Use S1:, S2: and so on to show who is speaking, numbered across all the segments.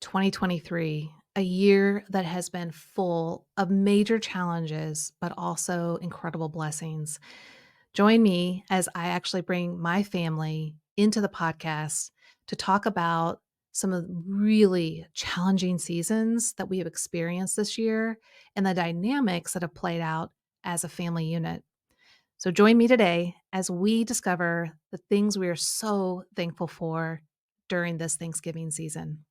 S1: 2023, a year that has been full of major challenges, but also incredible blessings. Join me as I actually bring my family into the podcast to talk about some of the really challenging seasons that we have experienced this year and the dynamics that have played out as a family unit. So join me today as we discover the things we are so thankful for during this Thanksgiving season.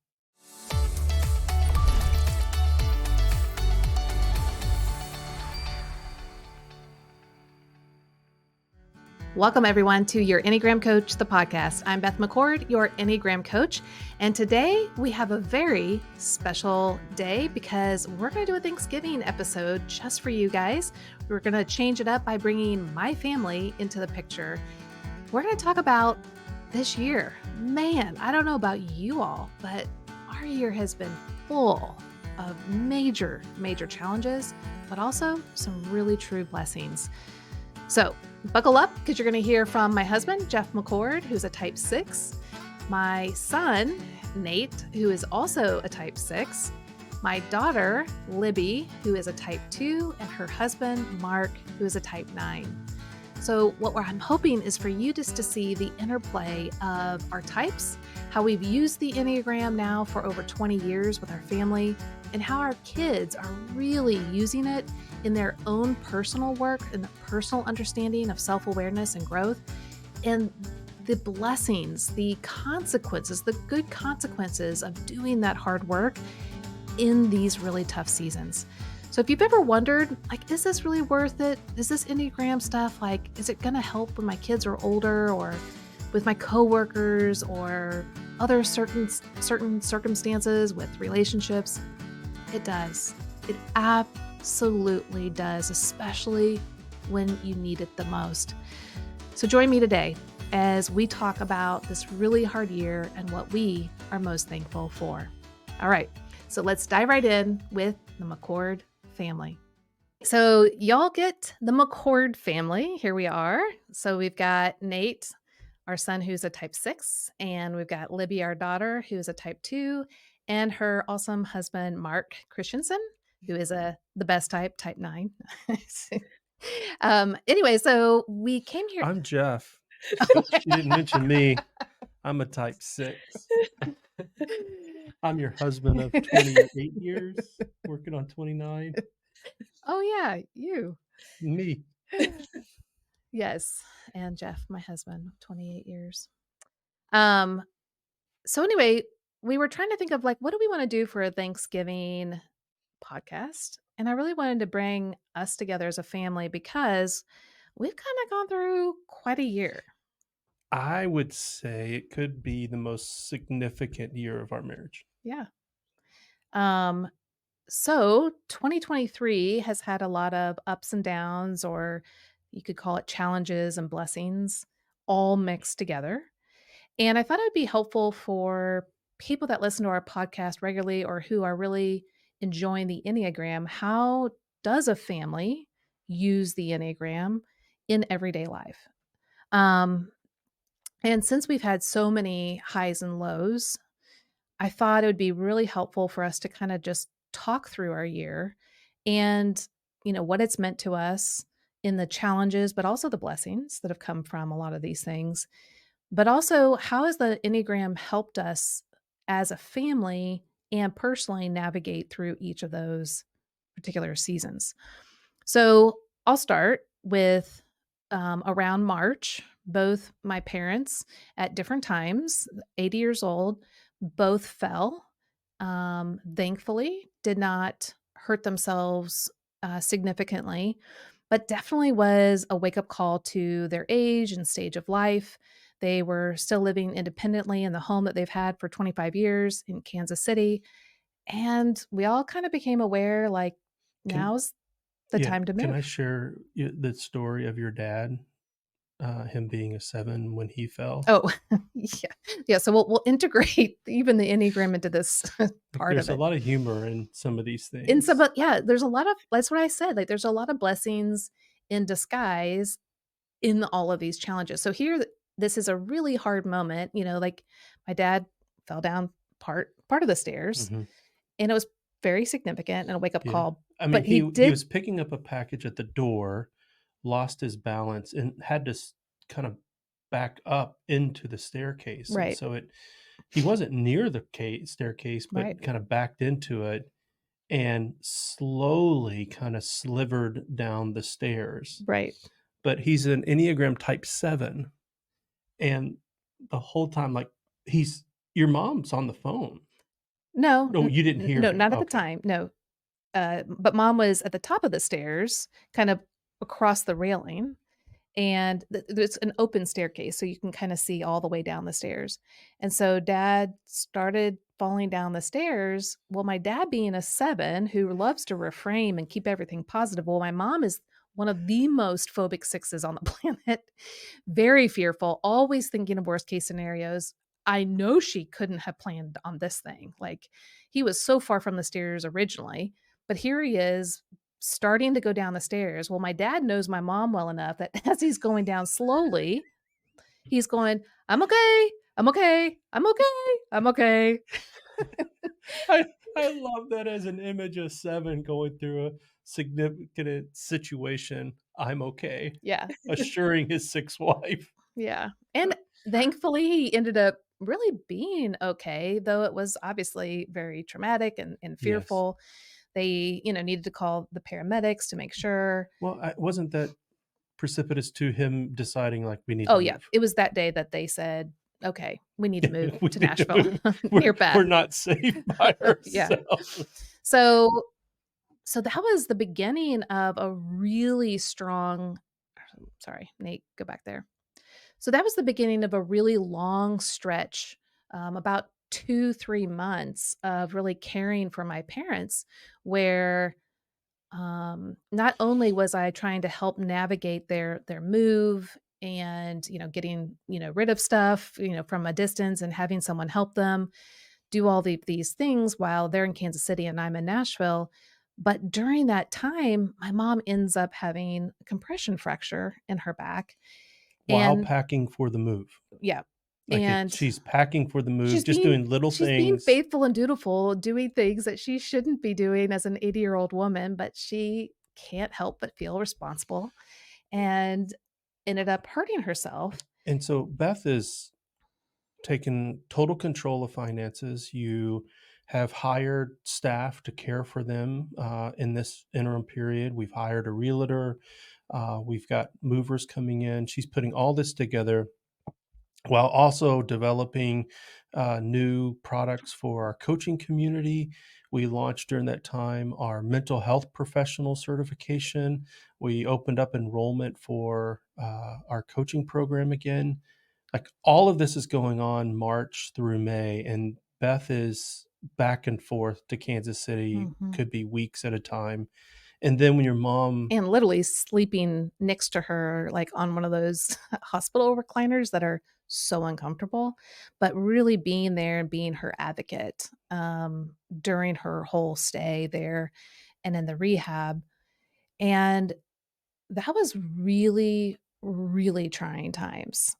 S1: Welcome, everyone, to your Enneagram Coach, the podcast. I'm Beth McCord, your Enneagram Coach. And today we have a very special day because we're going to do a Thanksgiving episode just for you guys. We're going to change it up by bringing my family into the picture. We're going to talk about this year. Man, I don't know about you all, but our year has been full of major, major challenges, but also some really true blessings. So buckle up because you're going to hear from my husband, Jeff McCord, who's a type 6, my son, Nate, who is also a type 6, my daughter, Libby, who is a type 2, and her husband, Mark, who is a type 9. So what I'm hoping is for you just to see the interplay of our types, how we've used the Enneagram now for over 20 years with our family, and how our kids are really using it in their own personal work and the personal understanding of self-awareness and growth, and the blessings, the consequences, the good consequences of doing that hard work in these really tough seasons. So if you've ever wondered, is this really worth it? Is this Enneagram stuff, is it going to help when my kids are older or with my coworkers or other certain circumstances with relationships? It does. It absolutely does, especially when you need it the most. So join me today as we talk about this really hard year and what we are most thankful for. All right, so let's dive right in with the McCord family. So y'all get the McCord family. Here we are. So we've got Nate, our son, who's a type 6, and we've got Libby, our daughter, who's a type 2, and her awesome husband, Mark Christensen, who is the best type 9. Anyway, so we came here.
S2: I'm Jeff, but she didn't mention me. I'm a type 6. I'm your husband of 28 years, working on 29.
S1: Oh, yeah, you.
S2: Me.
S1: Yes, and Jeff, my husband, 28 years. So anyway, we were trying to think of what do we want to do for a Thanksgiving podcast? And I really wanted to bring us together as a family because we've kind of gone through quite a year.
S2: I would say it could be the most significant year of our marriage.
S1: Yeah. Um, so 2023 has had a lot of ups and downs, or you could call it challenges and blessings all mixed together. And I thought it would be helpful for people that listen to our podcast regularly or who are really enjoying the Enneagram. How does a family use the Enneagram in everyday life? Um, and since we've had so many highs and lows, I thought it would be really helpful for us to kind of just talk through our year and, what it's meant to us in the challenges, but also the blessings that have come from a lot of these things. But also, how has the Enneagram helped us as a family and personally navigate through each of those particular seasons? So I'll start with around March. Both my parents at different times, 80 years old, both fell. Thankfully, did not hurt themselves significantly, but definitely was a wake up call to their age and stage of life. They were still living independently in the home that they've had for 25 years in Kansas City. And we all kind of became aware
S2: Can
S1: now's the
S2: yeah,
S1: time to
S2: can I
S1: move.
S2: share the story of your dad, him being a 7 when he fell?
S1: Oh, yeah. Yeah, so we'll integrate even the Enneagram into this part of
S2: There's a
S1: it.
S2: lot of humor in some of these
S1: In some,
S2: things.
S1: but yeah, there's a lot of that's what I said, there's a lot of blessings in disguise in all of these challenges. So here, this is a really hard moment, my dad fell down part of the stairs,
S2: Mhm.
S1: and it was very significant and a wake-up
S2: Yeah.
S1: call,
S2: I mean,
S1: but he
S2: he
S1: did.
S2: was picking up a package at the door, lost his balance, and had to kind of back up into the staircase. And
S1: Right,
S2: so he wasn't near the staircase,
S1: right,
S2: but kind of backed into it and slowly kind of slivered down the stairs.
S1: right.
S2: But he's an Enneagram type 7. And the whole time, like, he's your mom's on the phone.
S1: No,
S2: No, you didn't hear
S1: no,
S2: him.
S1: not at the
S2: Okay.
S1: time, no, but mom was at the top of the stairs, kind of across the railing, and there's an open staircase, so you can kinda see all the way down the stairs, and so dad started falling down the stairs. Well, my dad being a 7 who loves to reframe and keep everything positive, well, my mom is one of the most phobic 6s on the planet, very fearful, always thinking of worst case scenarios. I know she couldn't have planned on this thing, like, he was so far from the stairs originally, but here he is starting to go down the stairs. Well, my dad knows my mom well enough that as he's going down slowly, he's going, "I'm okay. I'm okay. I'm okay. I'm okay."
S2: I I love that as an image of 7 going through a significant situation. "I'm okay,"
S1: Yeah,
S2: assuring his 6th wife.
S1: yeah, and thankfully, he ended up really being okay, though it was obviously very traumatic and
S2: Yes.
S1: fearful. They, needed to call the paramedics to make sure.
S2: Well, I wasn't that precipitous to him deciding, like, "We need to
S1: Oh, yeah,
S2: move.
S1: it was that day that they said, "Okay, we need to move
S2: We
S1: to
S2: need to
S1: Nashville
S2: move.
S1: near
S2: We're
S1: Beth."
S2: not safe by
S1: Yeah.
S2: ourselves."
S1: So that was the beginning of a really strong, sorry, Nate, go back there. So that was the beginning of a really long stretch, about 2, 3 months of really caring for my parents, where, not only was I trying to help navigate their move and, getting, rid of stuff, from a distance and having someone help them do all these things while they're in Kansas City and I'm in Nashville. But during that time, my mom ends up having a compression fracture in her back.
S2: While
S1: And
S2: packing for the move.
S1: yeah,
S2: Like,
S1: and
S2: she's packing for the move,
S1: she's
S2: just
S1: being
S2: doing little
S1: she's being
S2: things.
S1: faithful and dutiful, doing things that she shouldn't be doing as an 80-year-old woman, but she can't help but feel responsible and ended up hurting herself.
S2: And so Beth is taken total control of finances. You have hired staff to care for them in this interim period. We've hired a realtor. We've got movers coming in. She's putting all this together while also developing new products for our coaching community. We launched during that time our mental health professional certification. We opened up enrollment for our coaching program again. Like, all of this is going on March through May, and Beth is back and forth to Kansas City,
S1: Mhm.
S2: could be weeks at a time. And then when your mom,
S1: And literally sleeping next to her, like, on one of those hospital recliners that are so uncomfortable, but really being there and being her advocate, during her whole stay there and in the rehab, and that was really, really trying times,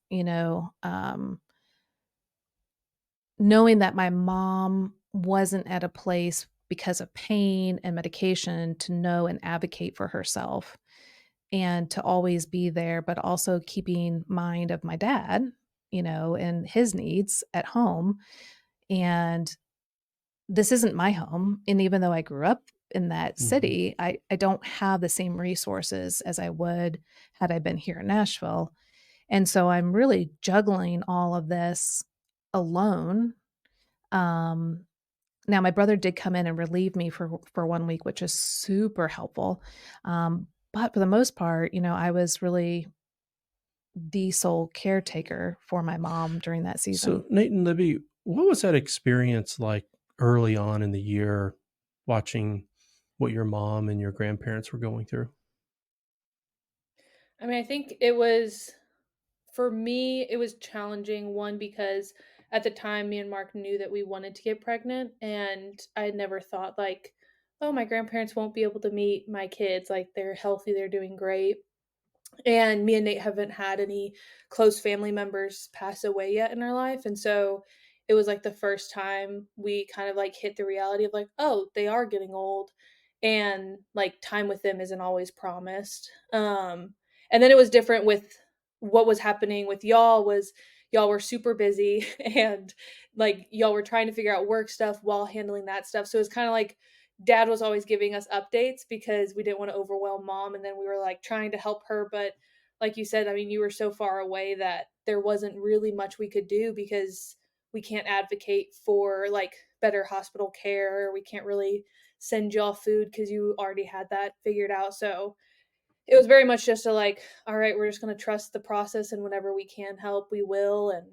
S1: knowing that my mom wasn't at a place because of pain and medication to know and advocate for herself and to always be there, but also keeping mind of my dad, and his needs at home. And this isn't my home. And even though I grew up in that
S2: mhm.
S1: city, I don't have the same resources as I would had I been here in Nashville. And so I'm really juggling all of this alone. Um, Now my brother did come in and relieve me for 1 week, which is super helpful. But for the most part, I was really the sole caretaker for my mom during that season.
S2: So, Nate and Libby, what was that experience like early on in the year watching what your mom and your grandparents were going through?
S3: I mean, I think it was for me, it was challenging, one, because at the time, me and Mark knew that we wanted to get pregnant, and I had never thought, like, "Oh, my grandparents won't be able to meet my kids, like, they're healthy, they're doing great." And me and Nate haven't had any close family members pass away yet in our life, and so it was like the first time we kind of like hit the reality of like, oh, they are getting old, and like time with them isn't always promised. And then it was different with what was happening with y'all was y'all were super busy and like y'all were trying to figure out work stuff while handling that stuff. So it was kind of like dad was always giving us updates because we didn't want to overwhelm mom, and then we were like trying to help her, but like you said, I mean, you were so far away that there wasn't really much we could do because we can't advocate for like better hospital care. We can't really send y'all food because you already had that figured out. So it was very much just a like, all right, we're just going to trust the process, and whenever we can help, we will. And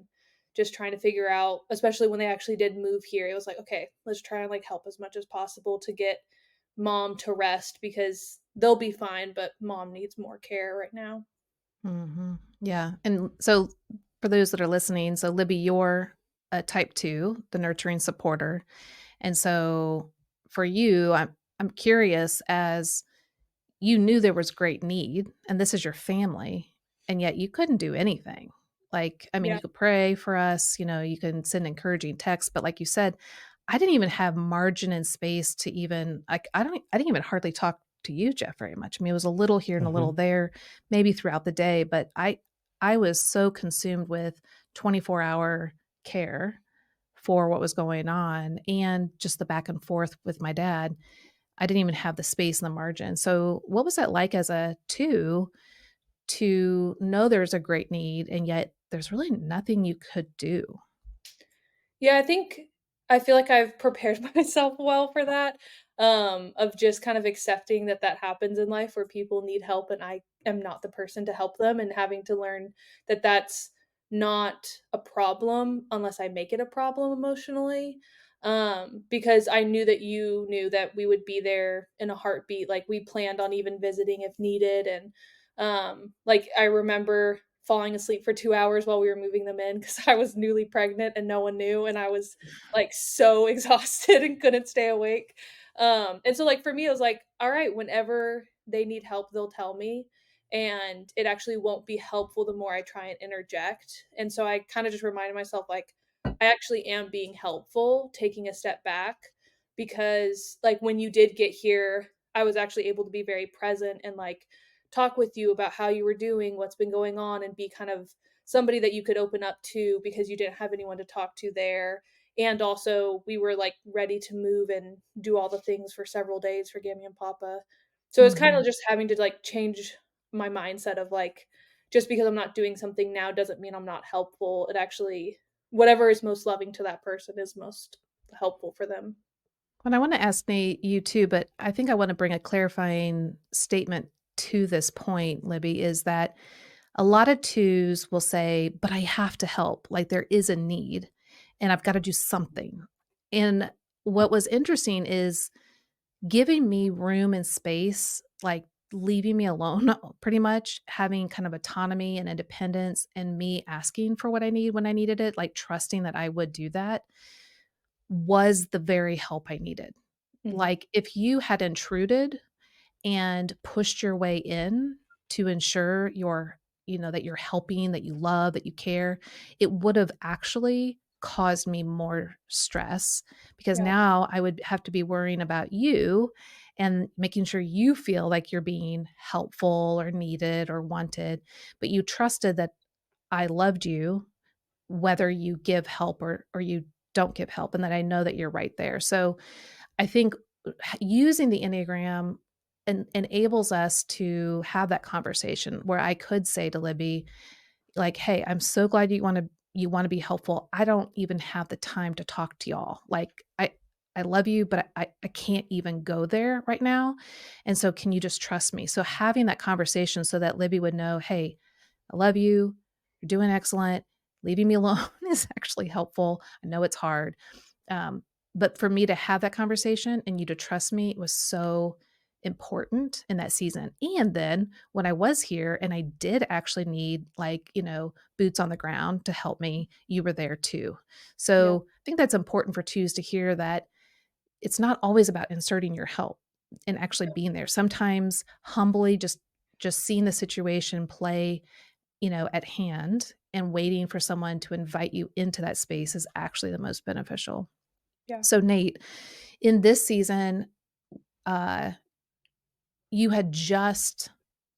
S3: just trying to figure out, especially when they actually did move here, it was like, okay, let's try and like help as much as possible to get mom to rest because they'll be fine, but mom needs more care right now.
S1: Yeah. And so for those that are listening, so Libby, you're a type 2, the nurturing supporter. And so for you, I'm curious, as you knew there was great need and this is your family, and yet you couldn't do anything. Like, I mean,
S3: Yeah.
S1: you could pray for us, you can send encouraging texts, but like you said, I didn't even have margin and space to even like I didn't even hardly talk to you, Jeff, very much. I mean, it was a little here and a little
S2: Hmm.
S1: there, maybe throughout the day, but I was so consumed with 24-hour care for what was going on and just the back and forth with my dad. I didn't even have the space and the margin. So, what was that like as a 2 to know there's a great need and yet there's really nothing you could do?
S3: Yeah, I feel like I've prepared myself well for that, of just kind of accepting that that happens in life where people need help and I am not the person to help them, and having to learn that that's not a problem unless I make it a problem emotionally. Because I knew that you knew that we would be there in a heartbeat. Like we planned on even visiting if needed, and like I remember falling asleep for 2 hours while we were moving them in because I was newly pregnant and no one knew, and I was, like, so exhausted and couldn't stay awake. And so, like, for me, it was like, "Alright, whenever they need help, they'll tell me, and it actually won't be helpful the more I try and interject." And so I kinda just reminded myself, like, I actually am being helpful, taking a step back, because, like, when you did get here, I was actually able to be very present and, like, talk with you about how you were doing, what's been going on, and be kind of somebody that you could open up to because you didn't have anyone to talk to there. And also, we were like ready to move and do all the things for several days for Gammy and Papa. So it's kind of
S1: Mhm.
S3: just having to like change my mindset of like, just because I'm not doing something now doesn't mean I'm not helpful. It actually, whatever is most loving to that person is most helpful for them.
S1: And I want to ask Nate you too, but I think I want to bring a clarifying statement to this point, Libby, is that a lot of 2s will say, "But I have to help, like, there is a need, and I've gotta do something." And what was interesting is giving me room and space, like, leaving me alone pretty much, having kind of autonomy and independence, and me asking for what I need when I needed it, like, trusting that I would do that, was the very help I needed.
S3: Mhm.
S1: Like, if you had intruded and pushed your way in to ensure that you're helping, that you love, that you care, it would have actually caused me more stress because
S3: Yeah.
S1: now I would have to be worrying about you and making sure you feel like you're being helpful or needed or wanted, but you trusted that I loved you whether you give help or you don't give help, and that I know that you're right there. So I think using the Enneagram enables us to have that conversation where I could say to Libby, like, "Hey, I'm so glad you wanna be helpful. I don't even have the time to talk to y'all. Like, I love you, but I can't even go there right now. And so can you just trust me?" So having that conversation so that Libby would know, "Hey, I love you. You're doing excellent. Leaving me alone is actually helpful. I know it's hard." Um, but for me to have that conversation and you to trust me was so important in that season. And then when I was here and I did actually need, like, boots on the ground to help me, you were there too.
S3: Yeah.
S1: So I think that's important for 2s to hear that it's not always about inserting your help and actually being there. Sometimes humbly just seeing the situation play, at hand and waiting for someone to invite you into that space is actually the most beneficial.
S3: Yeah.
S1: So Nate, in this season, you had just,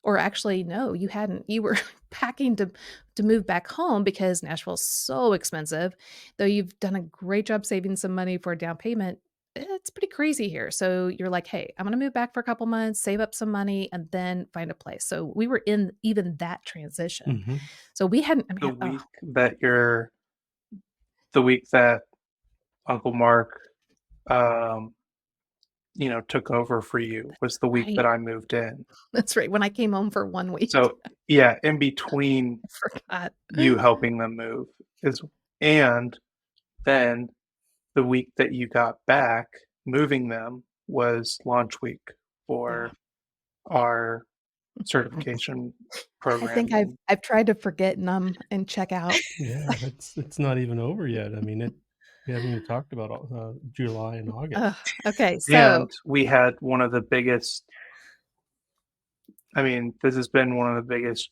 S1: or actually, no, you hadn't. You were packing to move back home because Nashville's so expensive. Though you've done a great job saving some money for a down payment, it's pretty crazy here. So you're like, hey, I'm going to move back for a couple months, save up some money, and then find a place. So we were in even that transition.
S2: Mhm.
S1: So we hadn't, I
S4: The
S1: mean, oh,
S4: week that the week that Uncle Mark, um, took over for you was the week that
S1: right.
S4: I moved in.
S1: That's right. When I came home for 1 week,
S4: So yeah, in between
S1: I forgot.
S4: you helping them move is, and then the week that you got back, moving them was launch week
S1: Yeah.
S4: for our certification
S1: I
S4: program.
S1: think I've tried to forget and check out.
S2: Yeah, it's not even over yet. I mean, we haven't even talked about July and August.
S1: Okay, so
S4: And we had one of the biggest, I mean, this has been one of the biggest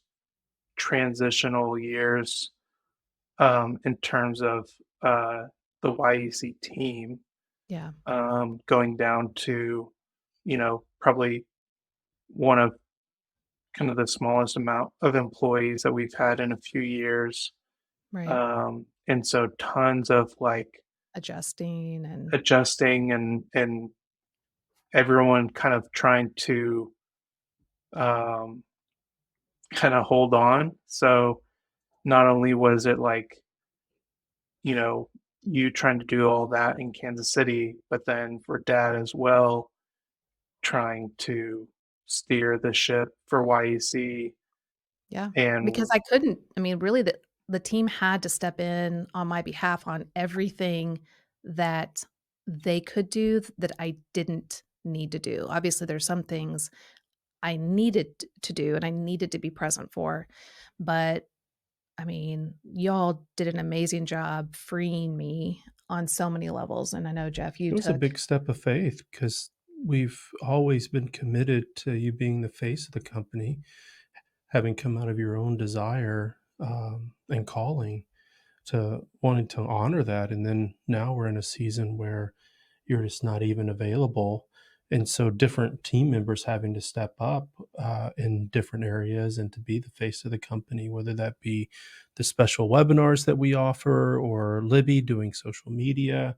S4: transitional years in terms of the YEC team,
S1: yeah,
S4: going down to, probably one of kind of the smallest amount of employees that we've had in a few years.
S1: right.
S4: And so tons of like
S1: Adjusting and
S4: adjusting and everyone kind of trying to um, kind of hold on. So not only was it like, you know, you trying to do all that in Kansas City, but then for dad as well, trying to steer the ship for YEC.
S1: yeah, because
S4: And
S1: I couldn't, I mean, really the team had to step in on my behalf on everything that they could do that I didn't need to do. Obviously, there's some things I needed to do and I needed to be present for, but I mean, y'all did an amazing job freeing me on so many levels, and I know, Jeff, you
S2: It was a
S1: took
S2: big step of faith because we've always been committed to you being the face of the company, having come out of your own desire and calling to wanting to honor that. And then now we're in a season where you're just not even available. And so different team members having to step up in different areas and to be the face of the company, whether that be the special webinars that we offer or Libby doing social media.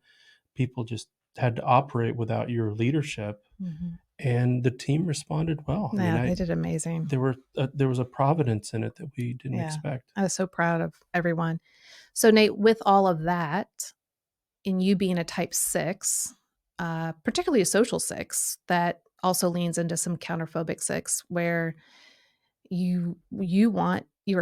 S2: People just had to operate without your leadership,
S1: Mhm.
S2: and the team responded well. I mean,
S1: Yeah, they did amazing.
S2: there was a providence in it that we didn't
S1: Yeah,
S2: expect.
S1: I was so proud of everyone. So, Nate, with all of that, in you being a type 6, particularly a social 6, that also leans into some counterphobic 6, where you're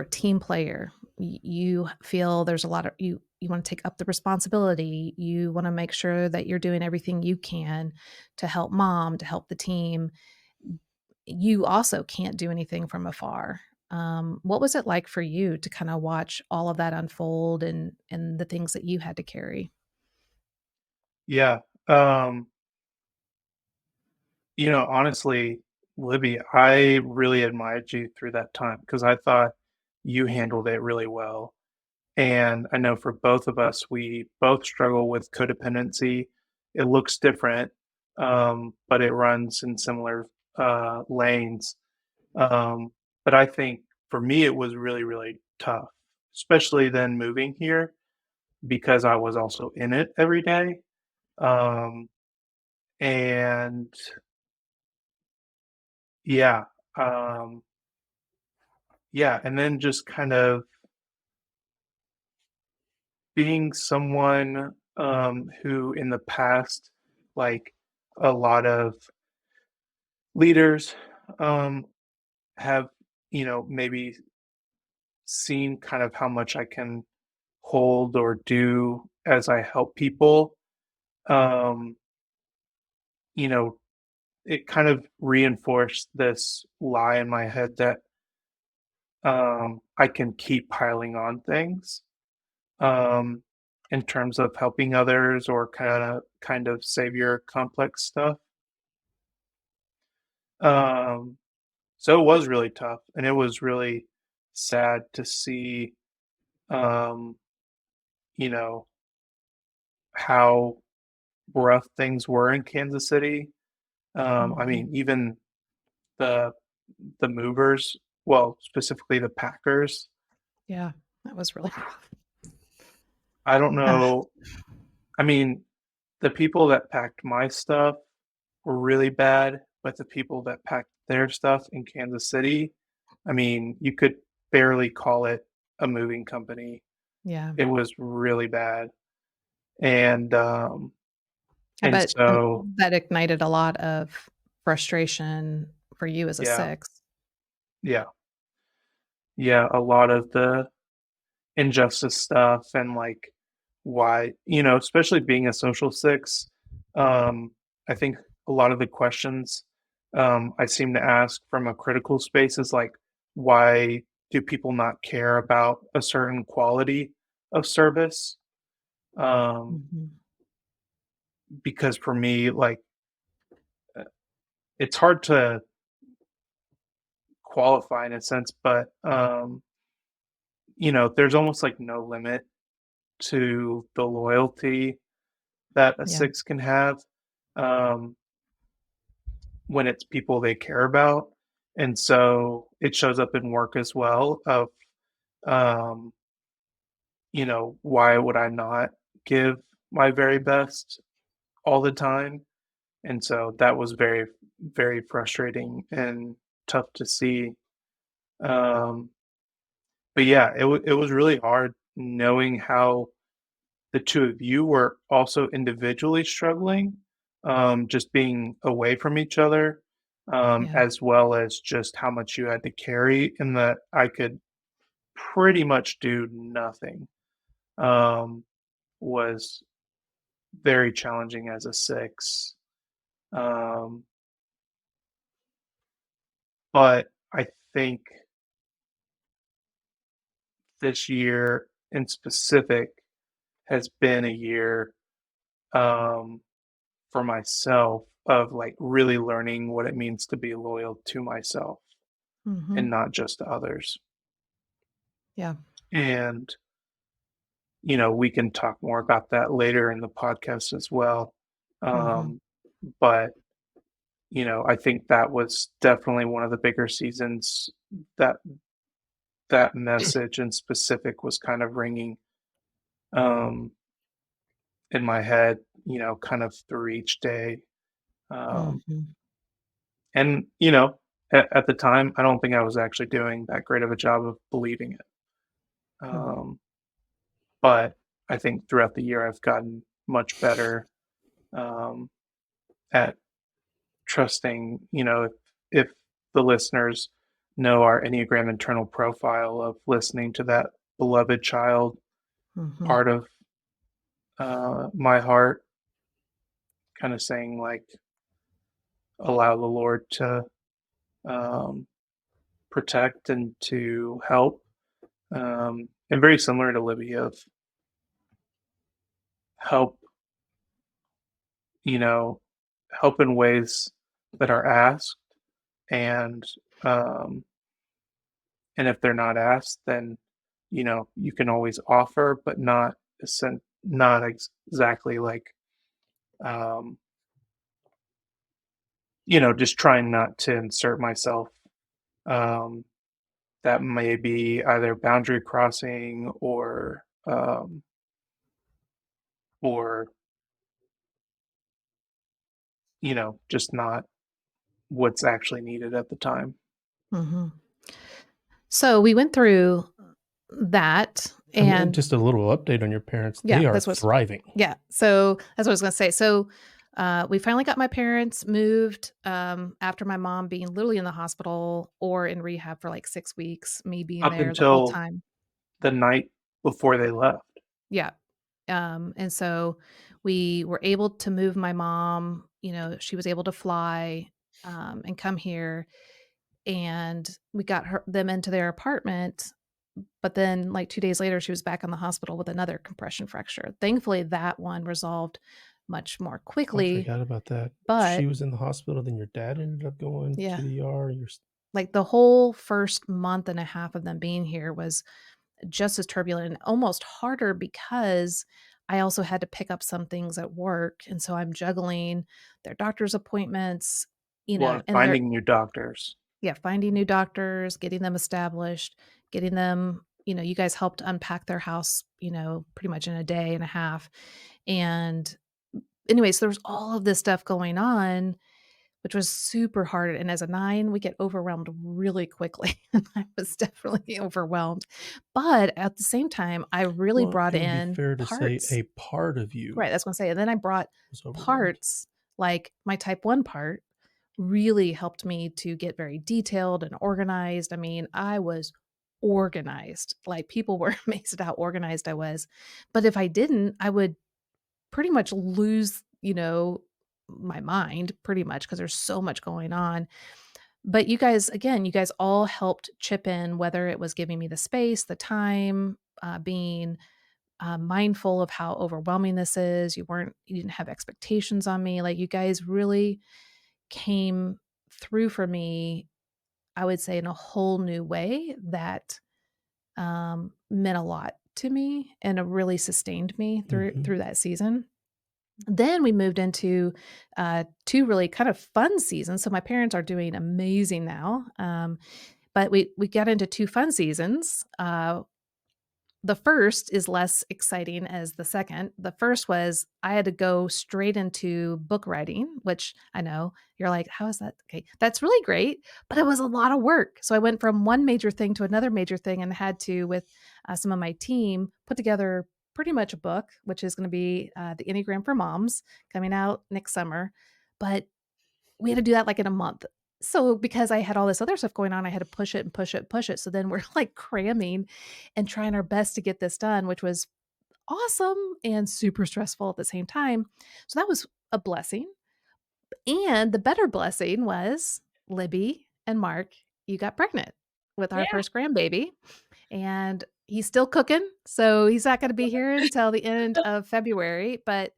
S1: a team player. You feel there's a lot of you want to take up the responsibility. You want to make sure that you're doing everything you can to help mom, to help the team. You also can't do anything from afar. What was it like for you to kind of watch all of that unfold and the things that you had to carry?
S4: yeah, honestly, Libby, I really admired you through that time because I thought you handled it really well. And I know for both of us, we both struggle with codependency. It looks different, but it runs in similar lanes. Um, but I think for me, it was really, really tough, especially then moving here because I was also in it every day. Um, and yeah, um, yeah, and then just kind of being someone who in the past, like a lot of leaders, um, have, maybe seen kind of how much I can hold or do as I help people. Um, you know, it kind of reinforced this lie in my head that I can keep piling on things um, in terms of helping others or kind of savior complex stuff. Um, so it was really tough, and it was really sad to see. um, you know, how rough things were in Kansas City. I
S1: Mhm.
S4: mean, even the the movers, well, specifically the packers.
S1: Yeah, that was really rough.
S4: I don't
S1: Uh,
S4: know. I mean, the people that packed my stuff were really bad, but the people that packed their stuff in Kansas City, I mean, you could barely call it a moving company.
S1: yeah,
S4: It was really bad. And
S1: I
S4: and
S1: bet
S4: so
S1: that ignited a lot of frustration for you as a
S4: yeah,
S1: 6.
S4: yeah, yeah, a lot of the injustice stuff and like why, especially being a social six, I think a lot of the questions I seem to ask from a critical space is like, why do people not care about a certain quality of service? Um,
S1: Mhm.
S4: because for me, like, uh, it's hard to qualify in a sense, but there's almost like no limit to the loyalty that a
S1: Yeah,
S4: six can have. Um, when it's people they care about. And so it shows up in work as well of, um, why would I not give my very best all the time? And so that was very, very frustrating and tough to see. Um, but yeah, it was really hard knowing how the two of you were also individually struggling, just being away from each other,
S1: yeah.
S4: as well as just how much you had to carry, and that I could pretty much do nothing, um, was very challenging as a six. Um, but I think this year in specific has been a year, um, for myself of like really learning what it means to be loyal to myself
S1: Mhm.
S4: and not just to others.
S1: Yeah.
S4: And, we can talk more about that later in the podcast as well.
S1: Mhm.
S4: Um, but, I think that was definitely one of the bigger seasons that that message in specific was kind of ringing, um, in my head, kind of through each day. Um,
S1: Mhm.
S4: and, at the time, I don't think I was actually doing that great of a job of believing it.
S1: Mhm.
S4: Um, but I think throughout the year, I've gotten much better, um, at trusting, if the listeners know our Enneagram internal profile of listening to that beloved child
S1: Mhm.
S4: part of my heart, kind of saying, like, allow the Lord to um, protect and to help. And very similar to Libby of help, you know, help in ways that are asked, and um, and if they're not asked, then you can always offer, but not exactly like, um, just trying not to insert myself. Um, that may be either boundary crossing or just not what's actually needed at the time.
S1: Mhm. So we went through that
S2: I mean,
S1: and
S2: just a little update on your parents.
S1: yeah,
S2: They are
S1: that's what's
S2: thriving.
S1: yeah. So that's what I was gonna say. So we finally got my parents moved after my mom being literally in the hospital or in rehab for like 6 weeks, me being
S4: Up
S1: there the whole
S4: until
S1: time.
S4: the night before they left.
S1: Yeah. And so we were able to move my mom, she was able to fly and come here and we got them into their apartment. But then, like 2 days later, she was back in the hospital with another compression fracture. Thankfully, that one resolved much more
S2: Oh, I
S1: quickly,
S2: forgot about that. She
S1: but
S2: was in the hospital, then your dad ended up going to
S1: yeah,
S2: the ER.
S1: like the whole first month and a half of them being here was just as turbulent and almost harder because I also had to pick up some things at work. And so I'm juggling their doctor's appointments,
S4: Well, and
S1: and they're,
S4: finding new doctors.
S1: yeah, finding new doctors, getting them established, getting them, you guys helped unpack their house, pretty much in a day and a half. And anyways, there's all of this stuff going on, which was super hard. And as a 9, we get overwhelmed really quickly. And I was definitely overwhelmed. But at the same time, I really
S2: Well,
S1: brought
S2: it would be
S1: in
S2: fair to say
S1: parts.
S2: a part of you
S1: Right. That's what I'm saying. And then I brought
S2: was overwhelmed.
S1: parts, like my type 1 part really helped me to get very detailed and organized. I mean, I was organized. Like people were amazed at how organized I was. But if I didn't, I would pretty much lose, my mind pretty much because there's so much going on. But you guys, again, you guys all helped chip in, whether it was giving me the space, the time, being mindful of how overwhelming this is. You didn't have expectations on me. Like you guys really came through for me, I would say, in a whole new way that meant a lot to me and it really sustained me through
S2: Mhm.
S1: through that season. Then we moved into 2 really kind of fun seasons. So my parents are doing amazing now, but we got into 2 fun seasons. The first is less exciting as the second. The first was I had to go straight into book writing, which I know you're like, how is that? Okay, that's really great, but it was a lot of work. So I went from one major thing to another major thing and had to, with some of my team, put together pretty much a book, which is going to be the Enneagram for Moms, coming out next summer. But we had to do that like in a month. So because I had all this other stuff going on, I had to push it and push it and push it. So then we're like cramming and trying our best to get this done, which was awesome and super stressful at the same time. So that was a blessing. And the better blessing was Libby and Mark, you got pregnant with our
S3: Yeah.
S1: first grandbaby. And he's still cooking. So he's not going to be here until the end of February. But,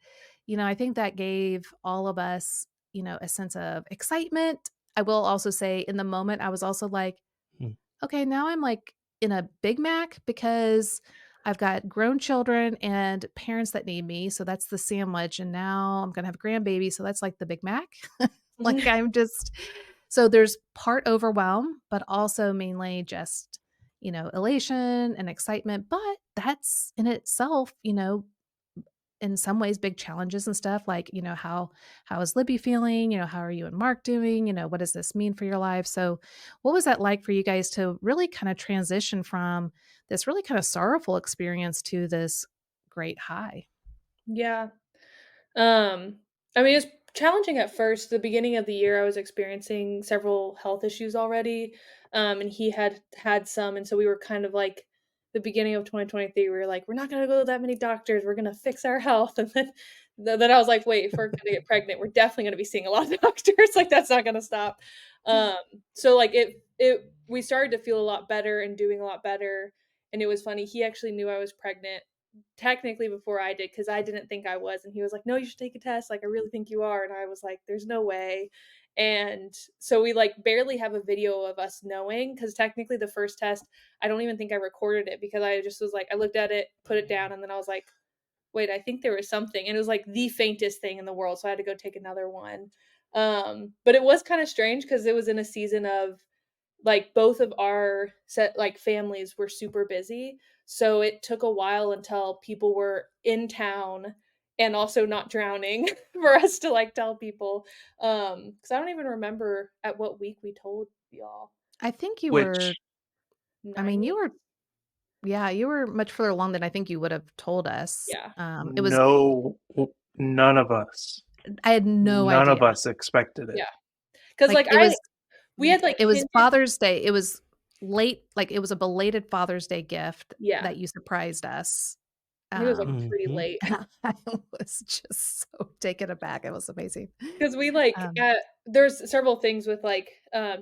S1: I think that gave all of us, a sense of excitement. I will also say in the moment, I was also like,
S2: Mm.
S1: okay, now I'm like in a Big Mac because I've got grown children and parents that need me. So that's the sandwich. And now I'm going to have a grandbaby. So that's like the Big Mac. Like I'm just, so there's part overwhelm, but also mainly just, elation and excitement. But that's in itself, in some ways big challenges and stuff like, how is Libby feeling? How are you and Mark doing? What does this mean for your life? So what was that like for you guys to really kind of transition from this really kind of sorrowful experience to this great high?
S3: Yeah. Um, I mean, it's challenging at first. The beginning of the year, I was experiencing several health issues already, and he had had some, and so we were kind of like the beginning of 2023. We were like, we're not gonna go to that many doctors. We're gonna fix our health, and then I was like, wait, if we're gonna get pregnant, we're definitely gonna be seeing a lot of doctors. Like that's not gonna stop. Um, so like it we started to feel a lot better and doing a lot better. And it was funny. He actually knew I was pregnant technically before I did because I didn't think I was, and he was like, "No, you should take a test, like, I really think you are," and I was like, "There's no way," and so we, like, barely have a video of us knowing because technically the first test, I don't even think I recorded it because I just was like I looked at it, put it down, and then I was like, "Wait, I think there was something," and it was, like, the faintest thing in the world, so I had to go take another one, but it was kinda strange because it was in a season of like, both of our set like, families were super busy, so it took a while until people were in town and also not drowning for us to, like, tell people, because I don't even remember at what week we told y'all.
S1: I think you were,
S4: Which
S1: I
S3: 9
S1: mean, you
S3: weeks?
S1: were, yeah, you were much further along than I think you would have told us.
S3: Yeah.
S1: It was,
S4: no, none of us,
S1: I had no
S4: none of
S1: idea.
S4: us expected it.
S3: Yeah. Because
S1: Like
S3: like, I we had, like,
S1: it was
S3: hinted.
S1: Father's Day. It was late, like, it was a belated Father's Day gift
S3: Yeah.
S1: that you surprised us.
S3: It was, like,
S1: Um,
S3: pretty
S2: Mhm.
S3: late.
S1: and I was just so taken aback. It was amazing.
S3: 'Cause we, like,
S1: Um,
S3: there's several things with, like,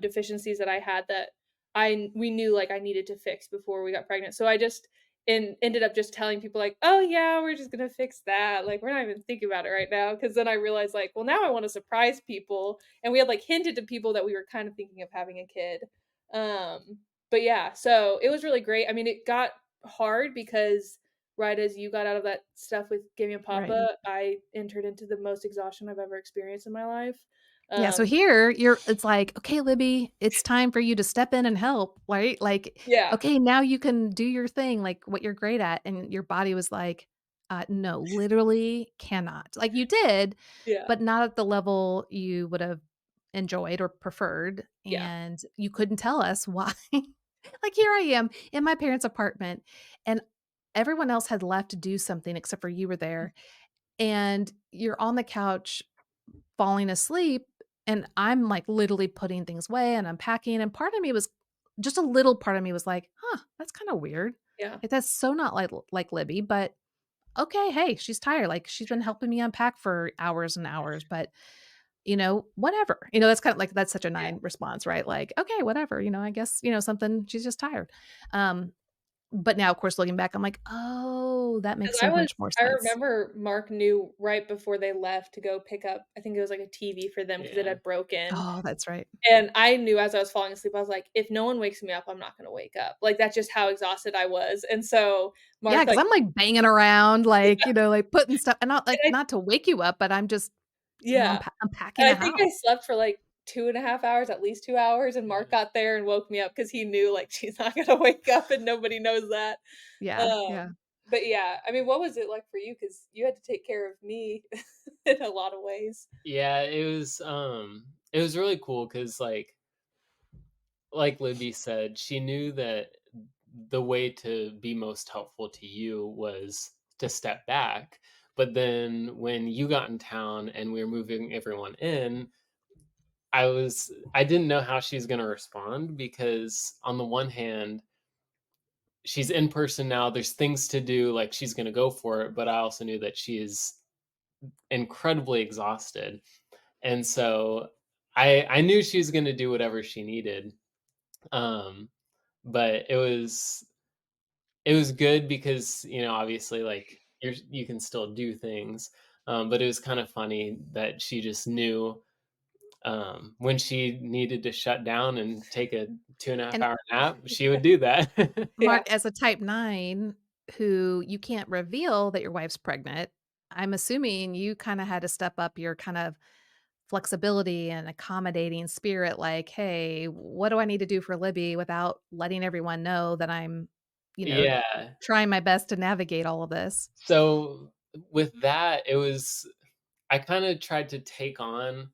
S3: deficiencies that I had that we knew, like, I needed to fix before we got pregnant, so I just ended up just telling people, like, "Oh, yeah, we're just gonna fix that, like, we're not even thinking about it right now." Because then I realized, like, well, now I wanna surprise people, and we had, like, hinted to people that we were kind of thinking of having a kid. But yeah, so it was really great. I mean, it got hard because right as you got out of that stuff with Gimme a
S1: Right.
S3: Papa, I entered into the most exhaustion I've ever experienced in my life.
S1: Yeah, so
S3: Um,
S1: here it's like, "Okay, Libby, it's time for you to step in and help," right? Like,
S3: yeah,
S1: "Okay, now you can do your thing, like, what you're great at," and your body was like, no, literally cannot." Like, you did,
S3: yeah,
S1: but not at the level you would have enjoyed or preferred,
S3: yeah,
S1: and you couldn't tell us why. Like, here I am in my parents' apartment, and everyone else had left to do something except for you were there, and you're on the couch falling asleep, and I'm, like, literally putting things away and unpacking, and part of me was just a little part of me was like, "Huh, that's kinda weird."
S3: yeah,
S1: Like, that's so not like Libby, but okay, hey, she's tired, like, she's been helping me unpack for hours and hours, but, whatever. That's kinda like that's such a
S3: yeah.
S1: 9 response, right? Like, "Okay, whatever, I guess, something she's just tired." Um, but now, of course, looking back, I'm like, "Oh, that
S3: 'Cause
S1: makes so much more
S3: I
S1: sense."
S3: remember Mark knew right before they left to go pick up I think it was, like, a TV for them because it
S5: Yeah.
S3: had broken,
S1: Oh, that's right.
S3: and I knew as I was falling asleep, I was like, "If no one wakes me up, I'm not gonna wake up." Like, that's just how exhausted I was, and so
S1: Yeah,
S3: Mark,
S1: because 'cause
S3: like
S1: I'm, like, banging around, like,
S3: yeah,
S1: like, putting stuff and not,
S3: and
S1: like,
S3: I
S1: not to wake you up, but I'm just,
S3: yeah,
S1: unpacking
S3: and I
S1: a
S3: think I
S1: house.
S3: slept for, like, 2.5 hours, at least 2 hours, and Mark
S5: Yeah.
S3: got there and woke me up because he knew, like, she's not gonna wake up and nobody knows that.
S1: Yeah, yeah.
S3: Um, but yeah, I mean, what was it like for you? Because you had to take care of me in a lot of ways.
S5: Yeah, it was really cool because like Libby said, she knew that the way to be most helpful to you was to step back. But then when you got in town and we were moving everyone in, I didn't know how she's gonna respond because on the one hand, she's in person now, there's things to do, like she's gonna go for it, but I also knew that she is incredibly exhausted. And so I knew she was gonna do whatever she needed. Um, but it was good because, obviously, like, you can still do things, but it was kind of funny that she just knew, when she needed to shut down and take a 2.5
S1: And
S5: hour nap, she would do that.
S3: Yeah.
S1: Mark, as a type 9 who you can't reveal that your wife's pregnant, I'm assuming you kinda had to step up your kind of flexibility and accommodating spirit, like, "Hey, what do I need to do for Libby without letting everyone know that I'm, you know,
S5: Yeah.
S1: trying my best to navigate all of this?"
S5: So, with that, I kinda tried to take on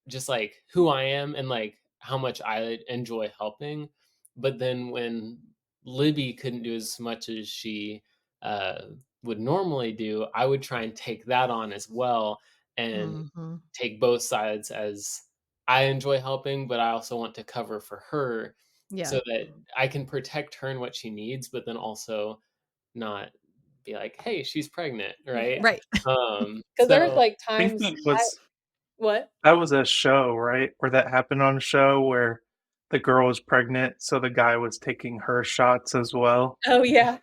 S5: just like who I am and like how much I enjoy helping. But then when Libby couldn't do as much as she uh, would normally do, I would try and take that on as well and
S1: Mhm.
S5: take both sides as I enjoy helping, but I also want to cover for her
S1: Yeah.
S5: so that I can protect her and what she needs, but then also not be like, hey, she's pregnant, right?
S1: Right.
S3: Because there's,
S5: So
S3: like,
S4: I think
S3: times
S4: that
S3: I
S4: was
S3: what?
S4: that was a show, right? Where that happened on a show where the girl was pregnant, so the guy was taking her shots as well.
S3: Oh, yeah.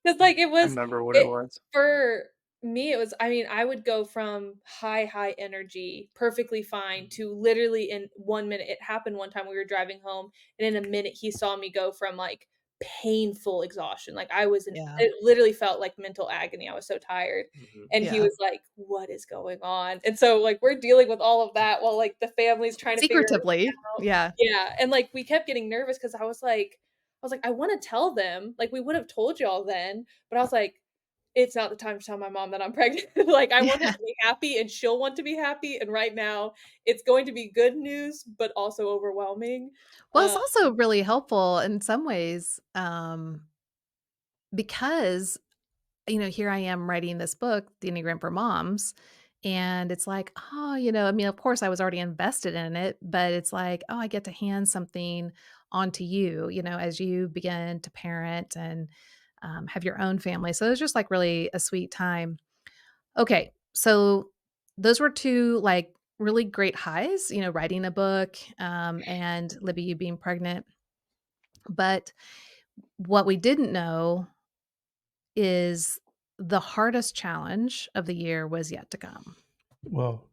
S3: 'Cause, like,
S4: I remember what it
S3: it
S4: was.
S3: for me, it was I mean, I would go from high energy, perfectly fine, to literally in 1 minute it happened one time we were driving home, and in a minute, he saw me go from, like, painful exhaustion, like, I was in
S1: Yeah.
S3: it literally felt like mental agony, I was so tired,
S5: mhm.
S3: and he
S1: Yeah.
S3: was like, "What is going on?" And so, like, we're dealing with all of that while, like, the family's trying to figure it
S1: Secretively.
S3: out.
S1: Yeah.
S3: Yeah, and, like, we kept getting nervous because I was like, "I wanna tell them, like, we would have told y'all then," but I was like, "It's not the time to tell my mom that I'm pregnant." Like, I want her
S1: Yeah.
S3: to be happy, and she'll want to be happy, and right now, it's going to be good news, but also overwhelming.
S1: Well, it's
S3: Uh
S1: also really helpful in some ways, because here I am writing this book, The Enneagram for Moms, and it's like, oh, I mean, of course, I was already invested in it, but it's like, oh, I get to hand something onto you, as you begin to parent and have your own family. So it was just like really a sweet time. Okay, so those were two like really great highs, writing a book and Libby, you being pregnant. But what we didn't know is the hardest challenge of the year was yet to come.
S2: Well,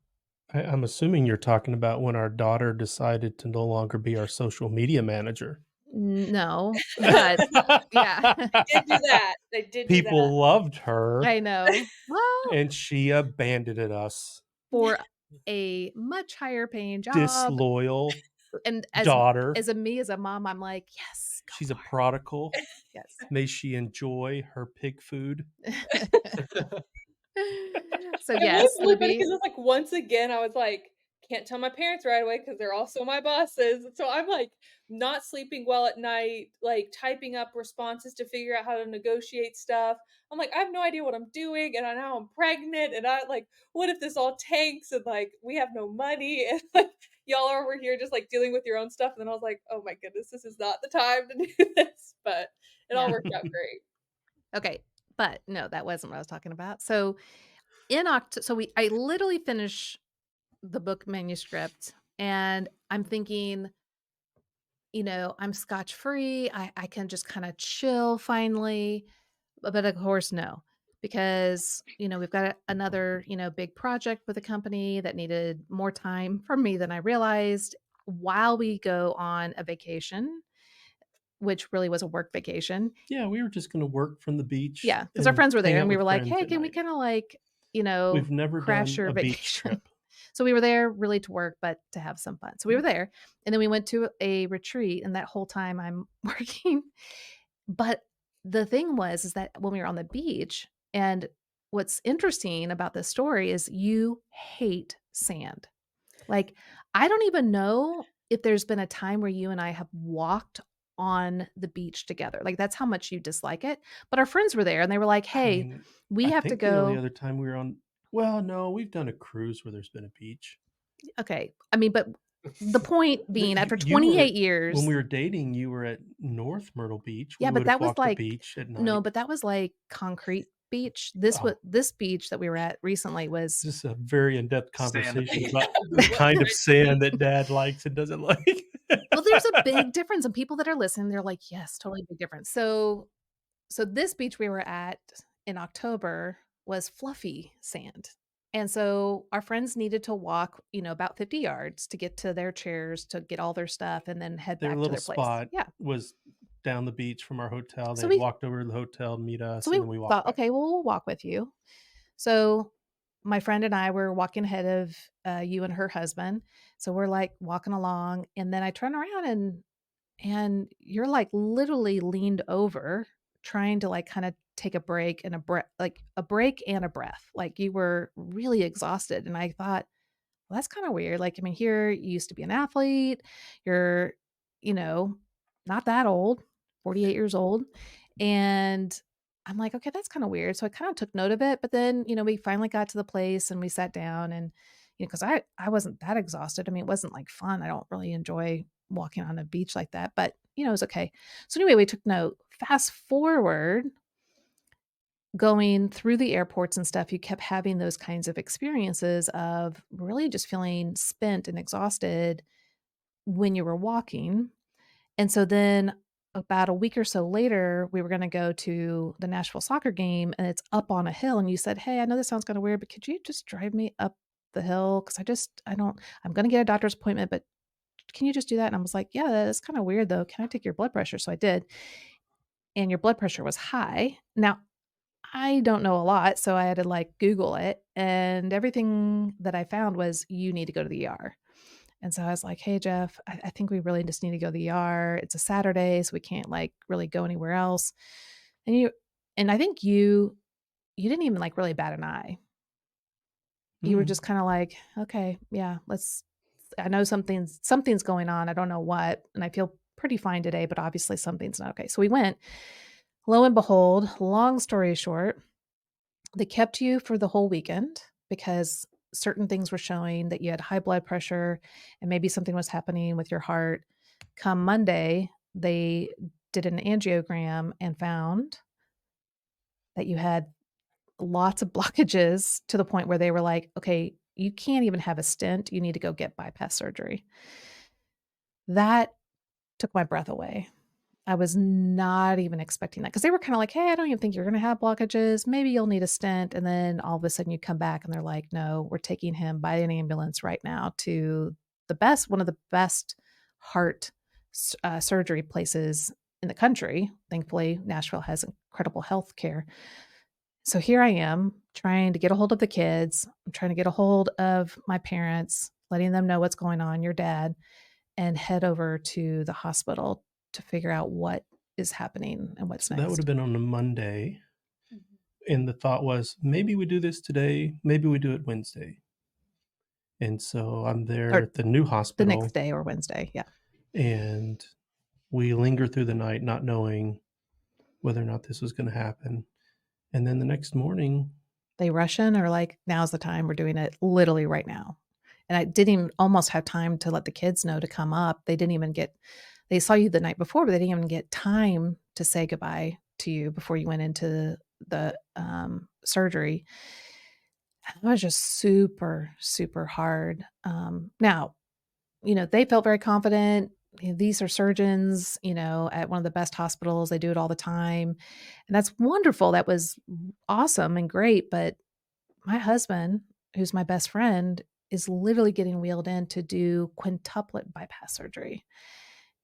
S2: I'm assuming you're talking about when our daughter decided to no longer be our social media manager.
S1: No, but yeah.
S3: Did do that. They did do that.
S2: People loved her,
S1: I know. Well,
S2: and she abandoned us.
S1: for a much higher paying job,
S2: Disloyal
S1: and
S2: daughter.
S1: as a mom, I'm like, yes, go
S2: She's a
S1: for it.
S2: prodigal.
S1: Yes.
S2: May she enjoy her pig food.
S1: So
S3: It
S1: yes,
S3: was really funny
S1: Libby.
S3: because it's like once again, I was like, can't tell my parents right away because they're also my bosses. So I'm like not sleeping well at night, like typing up responses to figure out how to negotiate stuff. I'm like, I have no idea what I'm doing, and now I'm pregnant, and I like, what if this all tanks and like we have no money and like y'all are over here just like dealing with your own stuff. And then I was like, oh my goodness, this is not the time to do this, but it all
S1: Yeah.
S3: worked out great.
S1: Okay, but no, that wasn't what I was talking about. So I literally finish the book manuscript, and I'm thinking, I'm scotch free. I can just kind of chill finally. But of course, no, because, we've got another, big project with a company that needed more time from me than I realized while we go on a vacation, which really was a work vacation.
S2: Yeah, we were just going to work from the beach.
S1: Yeah, because our friends were
S2: hang
S1: there
S2: out
S1: and we
S2: with
S1: were like,
S2: friends
S1: hey,
S2: at
S1: can we
S2: night.
S1: kind of like,
S2: We've never
S1: crash
S2: done
S1: your
S2: a beach
S1: vacation?
S2: trip.
S1: So we were there really to work, but to have some fun. So we were there, and then we went to a retreat, and that whole time I'm working. But the thing is that when we were on the beach, and what's interesting about this story is you hate sand. Like, I don't even know if there's been a time where you and I have walked on the beach together. Like, that's how much you dislike it. But our friends were there and they were like,
S2: I
S1: hey,
S2: mean,
S1: we
S2: I
S1: have to
S2: think the only
S1: go.
S2: other time we were on, well, no, we've done a cruise where there's been a beach.
S1: Okay. I mean, but the point being, after
S2: You
S1: 28
S2: were,
S1: years.
S2: when we were dating, you were at North Myrtle Beach.
S1: Yeah,
S2: We
S1: but
S2: would have
S1: that was
S2: walked the
S1: like,
S2: beach at night.
S1: no, but that was like concrete beach.
S2: Oh.
S1: This beach that we were at recently was
S2: This is a very in-depth
S4: Sand
S2: conversation
S4: beach.
S2: about the kind of sand that Dad likes and doesn't like.
S1: well, there's a big difference. And people that are listening, they're like, yes, totally big difference. So this beach we were at in October was fluffy sand. And so our friends needed to walk, about 50 yards to get to their chairs, to get all their stuff, and then head
S2: Their
S1: back to
S2: little
S1: their place.
S2: spot
S1: Yeah.
S2: was down the beach from our hotel. They
S1: So
S2: had
S1: we
S2: walked over to the hotel to meet us,
S1: So
S2: and
S1: we
S2: then we walked
S1: thought,
S2: back.
S1: okay, well, we'll walk with you. So my friend and I were walking ahead of you and her husband. So we're like walking along, and then I turn around and you're like literally leaned over, trying to like kind of take a break and a breath, like a break and a breath. Like you were really exhausted. And I thought, well, that's kind of weird. Like, I mean, here you used to be an athlete. You're, you know, not that old, 48 years old. And I'm like, okay, that's kind of weird. So I kind of took note of it. But then, we finally got to the place and we sat down, and, because I wasn't that exhausted. I mean, it wasn't like fun. I don't really enjoy walking on a beach like that, but, it was okay. So anyway, we took note. Fast forward, going through the airports and stuff, you kept having those kinds of experiences of really just feeling spent and exhausted when you were walking. And so then about a week or so later, we were going to go to the Nashville soccer game, and it's up on a hill. And you said, hey, I know this sounds kind of weird, but could you just drive me up the hill? Because I'm going to get a doctor's appointment, but can you just do that? And I was like, yeah, that's kind of weird though. Can I take your blood pressure? So I did. And your blood pressure was high. Now, I don't know a lot, so I had to like Google it, and everything that I found was you need to go to the ER. And so I was like, hey, Jeff, I think we really just need to go to the ER. It's a Saturday, so we can't like really go anywhere else. And I think you didn't even like really bat an eye. You were just kind of like, okay, yeah, I know something's going on. I don't know what, and I feel pretty fine today, but obviously something's not okay. So we went. Lo and behold, long story short, they kept you for the whole weekend because certain things were showing that you had high blood pressure and maybe something was happening with your heart. Come Monday, they did an angiogram and found that you had lots of blockages to the point where they were like, okay, you can't even have a stent. You need to go get bypass surgery. That took my breath away. I was not even expecting that, because they were kind of like, hey, I don't even think you're going to have blockages. Maybe you'll need a stent. And then all of a sudden you come back and they're like, no, we're taking him by an ambulance right now to one of the best heart surgery places in the country. Thankfully, Nashville has incredible health care. So here I am trying to get a hold of the kids. I'm trying to get a hold of my parents, letting them know what's going on, your dad, and head over to the hospital to figure out what is happening and what's
S2: So that would
S1: next.
S2: have been on a Monday.
S3: Mhm.
S2: And the thought was, maybe we do this today, maybe we do it Wednesday. And so I'm there
S1: Or
S2: at the new
S1: the
S2: hospital,
S1: next day or Wednesday. Yeah.
S2: and we linger through the night, not knowing whether or not this was going to happen. And then the next morning,
S1: They rush in or like, now's the time. We're doing it literally right now. And I didn't even almost have time to let the kids know to come up. They didn't even get, they saw you the night before, but they didn't even get time to say goodbye to you before you went into the surgery. It was just super, super hard. Now, they felt very confident. These are surgeons, at one of the best hospitals. They do it all the time. And that's wonderful. That was awesome and great. But my husband, who's my best friend, is literally getting wheeled in to do quintuplet bypass surgery.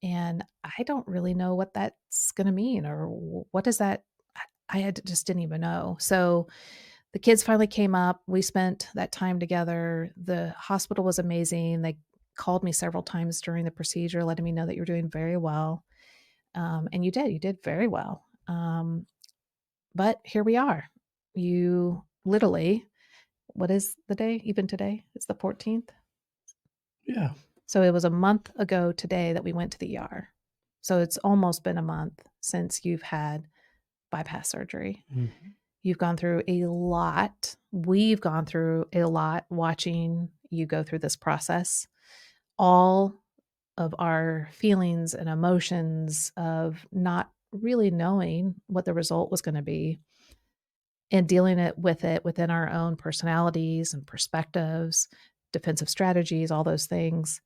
S1: And I don't really know what that's going to mean or what does that, just didn't even know. So the kids finally came up. We spent that time together. The hospital was amazing. They called me several times during the procedure, letting me know that you're doing very well. And you did very well. But here we are. You literally, what is the day? Even today, it's the 14th.
S2: yeah.
S1: So it was a month ago today that we went to the ER. So it's almost been a month since you've had bypass surgery.
S2: Mm-hmm.
S1: You've gone through a lot. We've gone through a lot watching you go through this process. All of our feelings and emotions of not really knowing what the result was going to be and dealing with it within our own personalities and perspectives, defensive strategies, all those things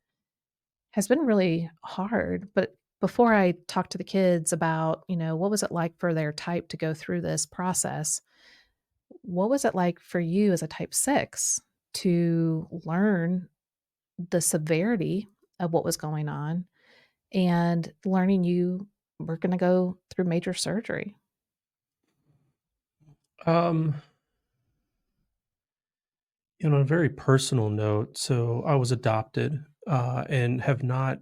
S1: has been really hard. But before I talk to the kids about, what was it like for their type to go through this process, what was it like for you as a type 6 to learn the severity of what was going on and learning you were going to go through major surgery?
S2: Um, on a very personal note, so I was adopted and have not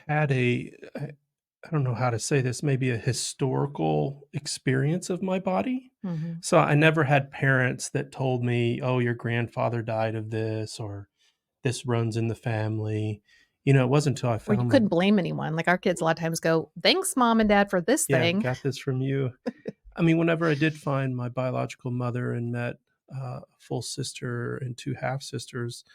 S2: had I don't know how to say this, maybe a historical experience of my body.
S1: Mm-hmm.
S2: So I never had parents that told me, "Oh, your grandfather died of this," or "This runs in the family." It wasn't until I
S1: Or you
S2: found my
S1: couldn't blame anyone. Like our kids a lot of times go, thanks, mom and dad, for this
S2: yeah,
S1: thing.
S2: got this from you. I mean, whenever I did find my biological mother and met a full sister and two half sisters,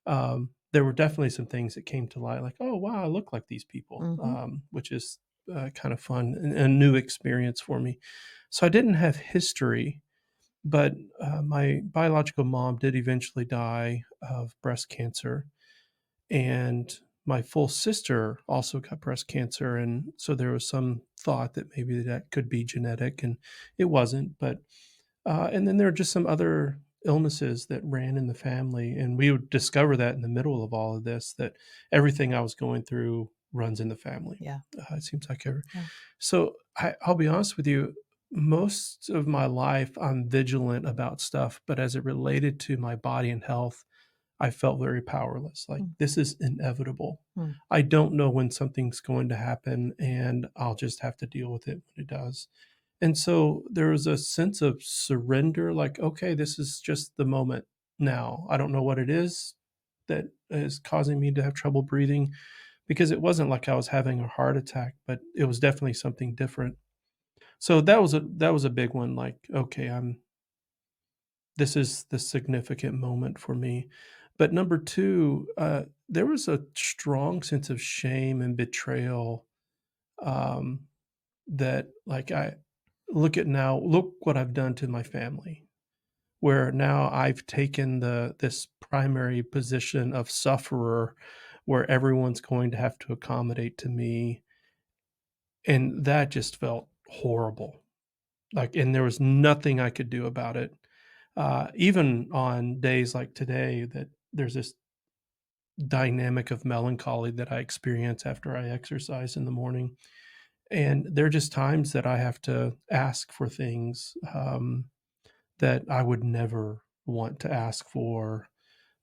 S2: there were definitely some things that came to light, like, "Oh, wow, I look like these people,"
S1: Mm-hmm.
S2: which is kind of fun and a new experience for me. So I didn't have history, but my biological mom did eventually die of breast cancer, and my full sister also got breast cancer, and so there was some thought that maybe that could be genetic, and it wasn't. But and then there are just some other illnesses that ran in the family, and we would discover that in the middle of all of this, that everything I was going through runs in the family.
S1: Yeah.
S2: It seems like every.
S1: Yeah.
S2: So I'll be honest with you. Most of my life, I'm vigilant about stuff, but as it related to my body and health, I felt very powerless. Like,
S1: Mm.
S2: this is inevitable.
S1: Mm.
S2: I don't know when something's going to happen, and I'll just have to deal with it when it does. And so there was a sense of surrender, like, okay, this is just the moment now. I don't know what it is that is causing me to have trouble breathing, because it wasn't like I was having a heart attack, but it was definitely something different. So that was a big one. Like, okay, this is the significant moment for me. But number two, there was a strong sense of shame and betrayal, um, that, like, I look at now, look what I've done to my family, where now I've taken this primary position of sufferer, where everyone's going to have to accommodate to me, and that just felt horrible. Like, and there was nothing I could do about it. Even on days like today, that there's this dynamic of melancholy that I experience after I exercise in the morning. And there are just times that I have to ask for things that I would never want to ask for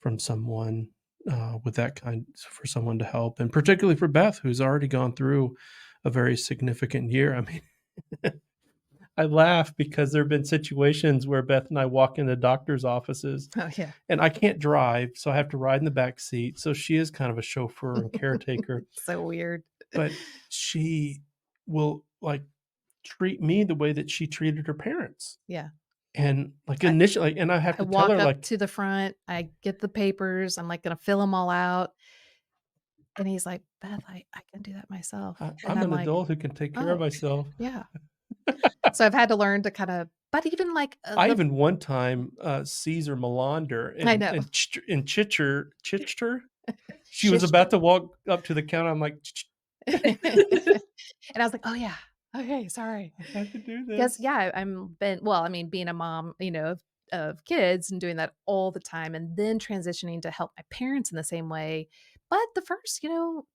S2: from someone with that kind, for someone to help. And particularly for Beth, who's already gone through a very significant year. I mean, I laugh because there have been situations where Beth and I walk into doctor's offices
S1: Oh, yeah.
S2: and I can't drive, so I have to ride in the back seat. So she is kind of a chauffeur and caretaker,
S1: So weird.
S2: but she will like treat me the way that she treated her parents.
S1: Yeah.
S2: And like initially, and I have
S1: I
S2: to tell
S1: walk
S2: her
S1: up
S2: like,
S1: to the front, I get the papers, I'm like going to fill them all out. And he's like, Beth, I can do that myself. And
S2: I'm an
S1: like,
S2: adult who can take care of
S1: oh,
S2: myself.
S1: yeah. So I've had to learn to kind of, but even like
S2: I even one time Caesar Melander
S1: I know.
S2: and chitched her. She was about to walk up to the counter. I'm like,
S1: and I was like, oh yeah, okay, sorry.
S2: I had to do
S1: Because
S2: this.
S1: yeah, well, I mean, being a mom, of kids and doing that all the time, and then transitioning to help my parents in the same way. But the first,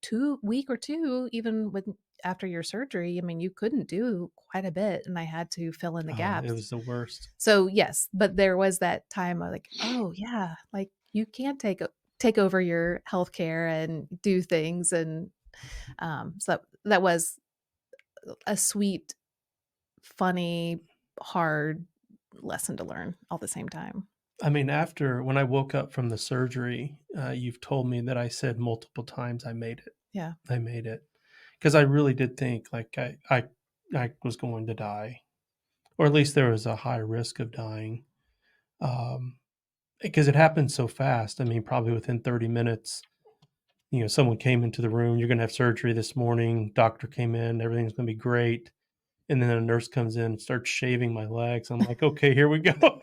S1: 2 week or two, even with after your surgery, I mean, you couldn't do quite a bit, and I had to fill in the
S2: It
S1: gaps.
S2: was the worst.
S1: So yes, but there was that time of like, oh yeah, like you can't take over your healthcare and do things, and so that was a sweet, funny, hard lesson to learn all at the same time.
S2: I mean, when I woke up from the surgery, you've told me that I said multiple times, I made it.
S1: Yeah.
S2: I made it. Because I really did think like I was going to die, or at least there was a high risk of dying. Because it happened so fast. I mean, probably within 30 minutes, someone came into the room, you're going to have surgery this morning. Doctor came in, everything's going to be great. And then a nurse comes in and starts shaving my legs. I'm like, okay, here we go.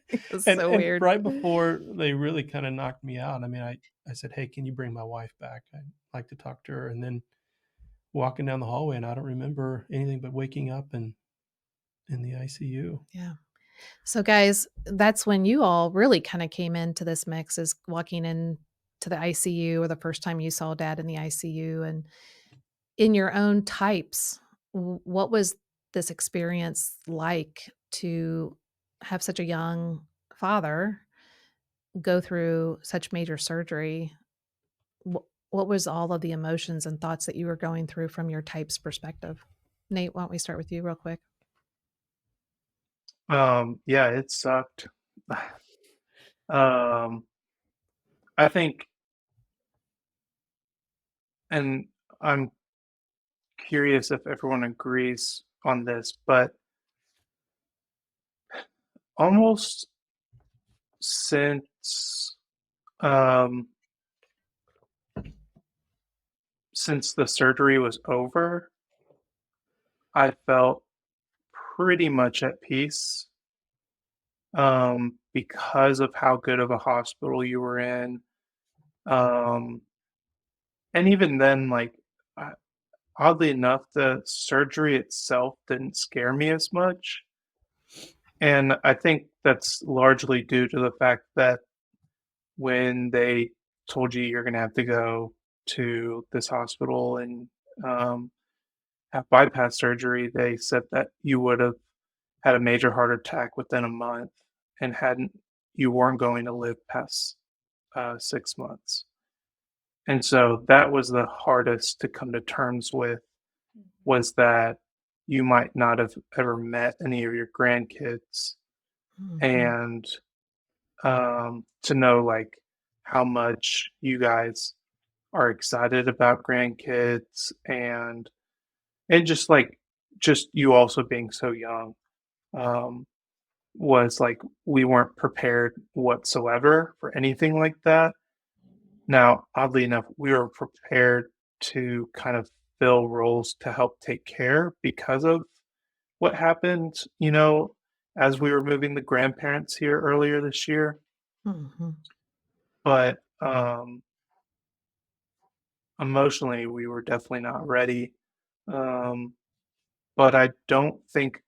S1: It's
S2: and
S1: so weird.
S2: right before they really kind of knocked me out, I mean, I said, hey, can you bring my wife back? I'd like to talk to her. And then walking down the hallway, and I don't remember anything but waking up and in the ICU.
S1: Yeah. So guys, that's when you all really kind of came into this mix, is walking into the ICU, or the first time you saw dad in the ICU. And in your own types, what was this experience like to have such a young father go through such major surgery? What was all of the emotions and thoughts that you were going through from your type's perspective? Nate, why don't we start with you real quick?
S4: Yeah, it sucked. Um, I think, and I'm curious if everyone agrees on this, but almost since um since the surgery was over, I felt pretty much at peace because of how good of a hospital you were in. Um, and even then, like, I, oddly enough, the surgery itself didn't scare me as much. And I think that's largely due to the fact that when they told you you're going to have to go to this hospital and um, have bypass surgery, they said that you would have had a major heart attack within a month and you weren't going to live past 6 months. And so that was the hardest to come to terms with, was that you might not have ever met any of your grandkids,
S1: Mhm.
S4: and to know like how much you guys are excited about grandkids, and just you also being so young, um, was like we weren't prepared whatsoever for anything like that. Now, oddly enough, we were prepared to kind of fill roles to help take care because of what happened, as we were moving the grandparents here earlier this year.
S1: Mhm.
S4: But emotionally, we were definitely not ready. Um, but I don't think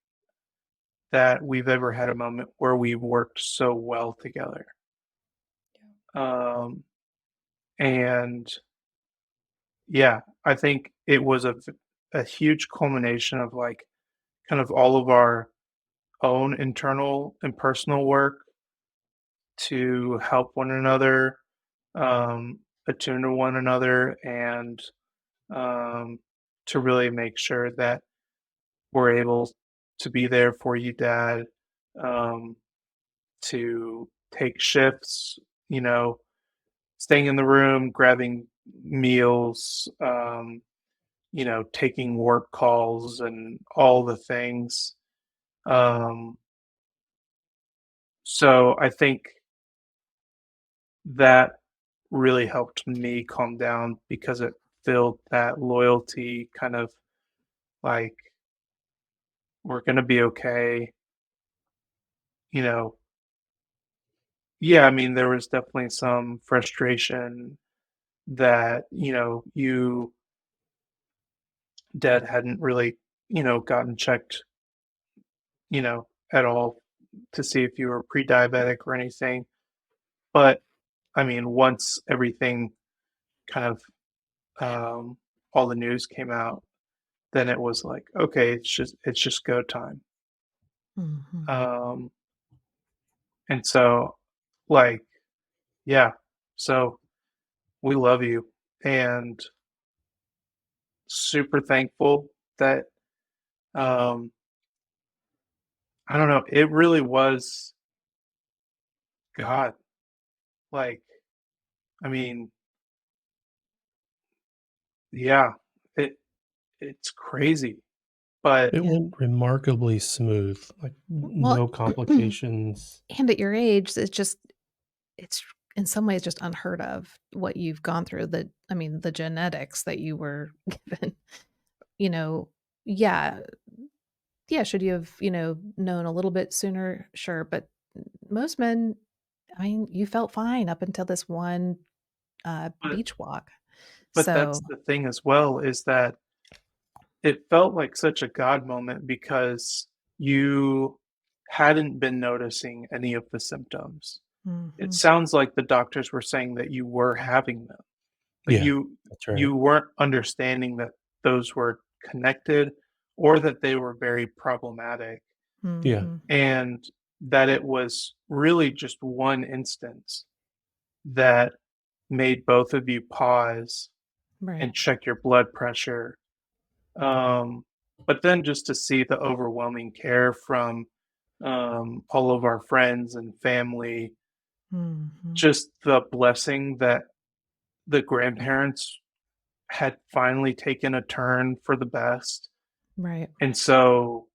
S4: that we've ever had a moment where we worked so well together. Um, And yeah, I think it was a huge culmination of like kind of all of our own internal and personal work to help one another, attune to one another, and um, to really make sure that we're able to be there for you, Dad, um, to take shifts, you know, staying in the room, grabbing meals, taking work calls and all the things. Um, so I think that really helped me calm down because it filled that loyalty kind of like, we're going to be okay. You know, yeah, I mean, there was definitely some frustration that, Dad hadn't really, gotten checked, at all to see if you were pre-diabetic or anything. But I mean, once everything kind of, um, all the news came out, then it was like, okay, it's just go time.
S1: Mhm.
S4: Um, and so, like, yeah, so we love you and super thankful that, um, I don't know, it really was God. Like, I mean, yeah, it it's crazy, but
S2: It
S1: Yeah.
S2: went remarkably smooth, like
S1: Well,
S2: no complications.
S1: and at your age, it's in some ways just unheard of what you've gone through. The genetics that you were given, you know, yeah, yeah, should you have, known a little bit sooner? Sure. But most men, I mean, you felt fine up until this one
S4: but
S1: beach walk.
S4: but that's
S1: So,
S4: the thing as well is that it felt like such a God moment because you hadn't been noticing any of the symptoms. It
S1: mhm,
S4: sounds like the doctors were saying that you were having them, but
S2: Yeah,
S4: you
S2: that's right.
S4: you weren't understanding that those were connected or that they were very problematic
S2: Yeah.
S1: mhm,
S4: and that it was really just one instance that made both of you pause
S1: right.
S4: and check your blood pressure. Um, but then just to see the overwhelming care from all of our friends and family,
S1: Mhm,
S4: just the blessing that the grandparents had finally taken a turn for the best.
S1: right.
S4: And so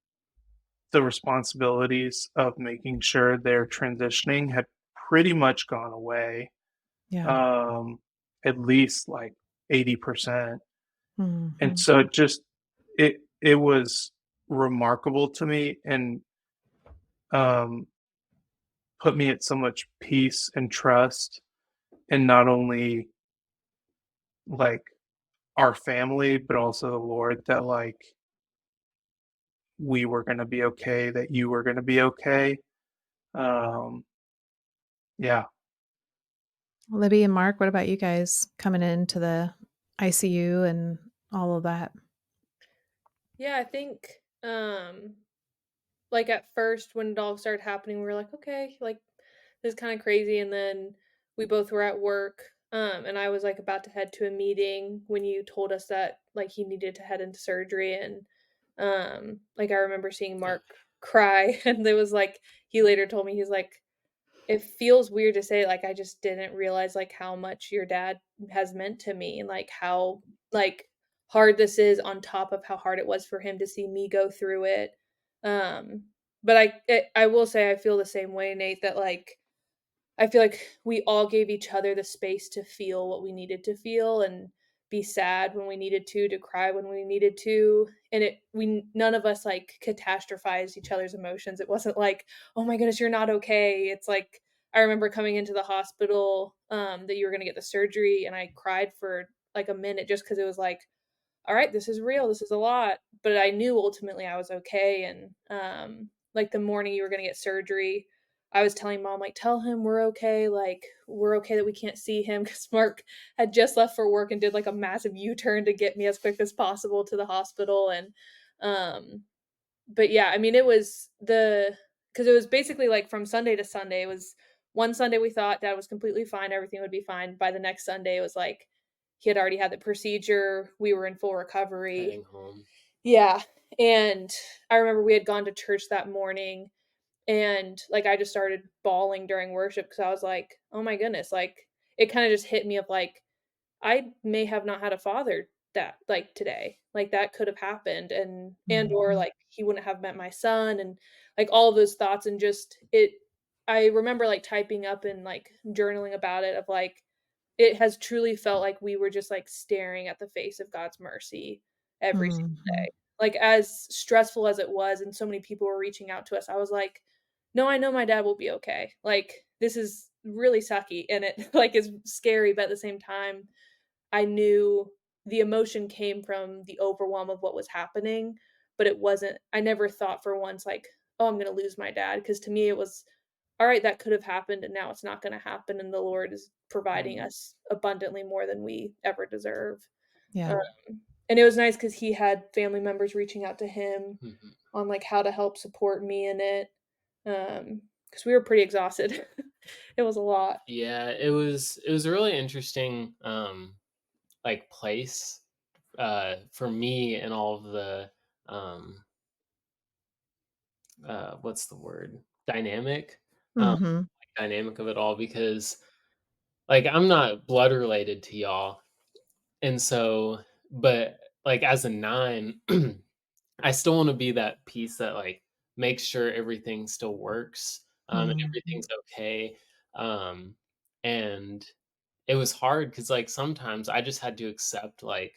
S4: the responsibilities of making sure they're transitioning had pretty much gone away,
S1: Yeah.
S4: um, at least like 80%. And
S1: Mhm,
S4: so it was remarkable to me and um, put me at so much peace and trust in not only like our family, but also the Lord that like we were going to be okay, that you were going to be okay. Um, yeah.
S1: Libby and Mark, what about you guys coming into the ICU and all of that?
S3: Yeah, I think like at first when it all started happening, we were like, okay, like this is kind of crazy. And then we both were at work. And I was like about to head to a meeting when you told us that like he needed to head into surgery. And like I remember seeing Mark cry and it was like he later told me he's like, it feels weird to say, like, I just didn't realize, like, how much your dad has meant to me and, like, how, like, hard this is on top of how hard it was for him to see me go through it. Um, but I will say I feel the same way, Nate, that, like, I feel like we all gave each other the space to feel what we needed to feel and be sad when we needed to cry when we needed to. And we none of us like catastrophized each other's emotions. It wasn't like, oh my goodness, you're not okay. It's like I remember coming into the hospital that you were gonna get the surgery and I cried for like a minute just because it was like, all right, this is real, this is a lot. But I knew ultimately I was okay. And like the morning you were gonna get surgery, I was telling mom, like, tell him we're okay. Like, we're okay that we can't see him, because Mark had just left for work and did like a massive U-turn to get me as quick as possible to the hospital. And, but yeah, I mean, because it was basically like from Sunday to Sunday. It was one Sunday we thought dad was completely fine, everything would be fine. By the next Sunday, it was like he had already had the procedure. We were in full recovery.
S5: Heading home.
S3: Yeah. And I remember we had gone to church that morning, and like I just started bawling during worship because I was like, oh my goodness, like it kind of just hit me of like, I may have not had a father that like today. Like that could have happened, and or
S1: Mhm.
S3: like he wouldn't have met my son, and like all of those thoughts. And just it I remember like typing up and like journaling about it of like, it has truly felt like we were just like staring at the face of God's mercy every single
S1: Mhm.
S3: day. Like as stressful as it was and so many people were reaching out to us, I was like, no, I know my dad will be okay. Like this is really sucky, and it like is scary, but at the same time I knew the emotion came from the overwhelm of what was happening, but it wasn't, I never thought for once like, oh, I'm going to lose my dad, because to me it was, all right, that could have happened and now it's not going to happen, and the Lord is providing us abundantly more than we ever deserve.
S1: Yeah.
S3: And it was nice cuz he had family members reaching out to him
S5: Mhm.
S3: on like how to help support me in it. Cuz we were pretty exhausted. It was a lot.
S5: Yeah, it was a really interesting like place for me, and all of the um what's the word? Dynamic. Um
S1: Mhm.
S5: dynamic of it all, because like I'm not blood related to y'all. And so, but like as a nine, I still want to be that piece that like makes sure everything still works, and
S1: Mhm.
S5: everything's okay. Um, and it was hard because like sometimes I just had to accept like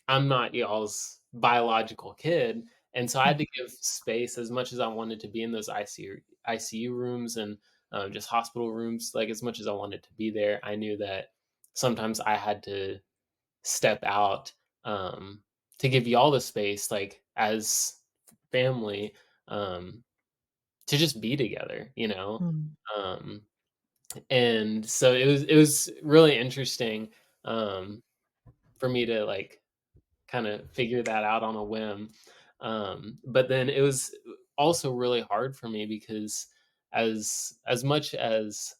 S5: I'm not y'all's biological kid, and so I had to give space as much as I wanted to be in those ICU rooms, and just hospital rooms. Like as much as I wanted to be there, I knew that sometimes I had to step out, um, to give y'all the space, like as family, um, to just be together, you know.
S1: Mhm.
S5: Um, and so it was really interesting, um, for me to like kind of figure that out on a whim. But then it was also really hard for me because as much as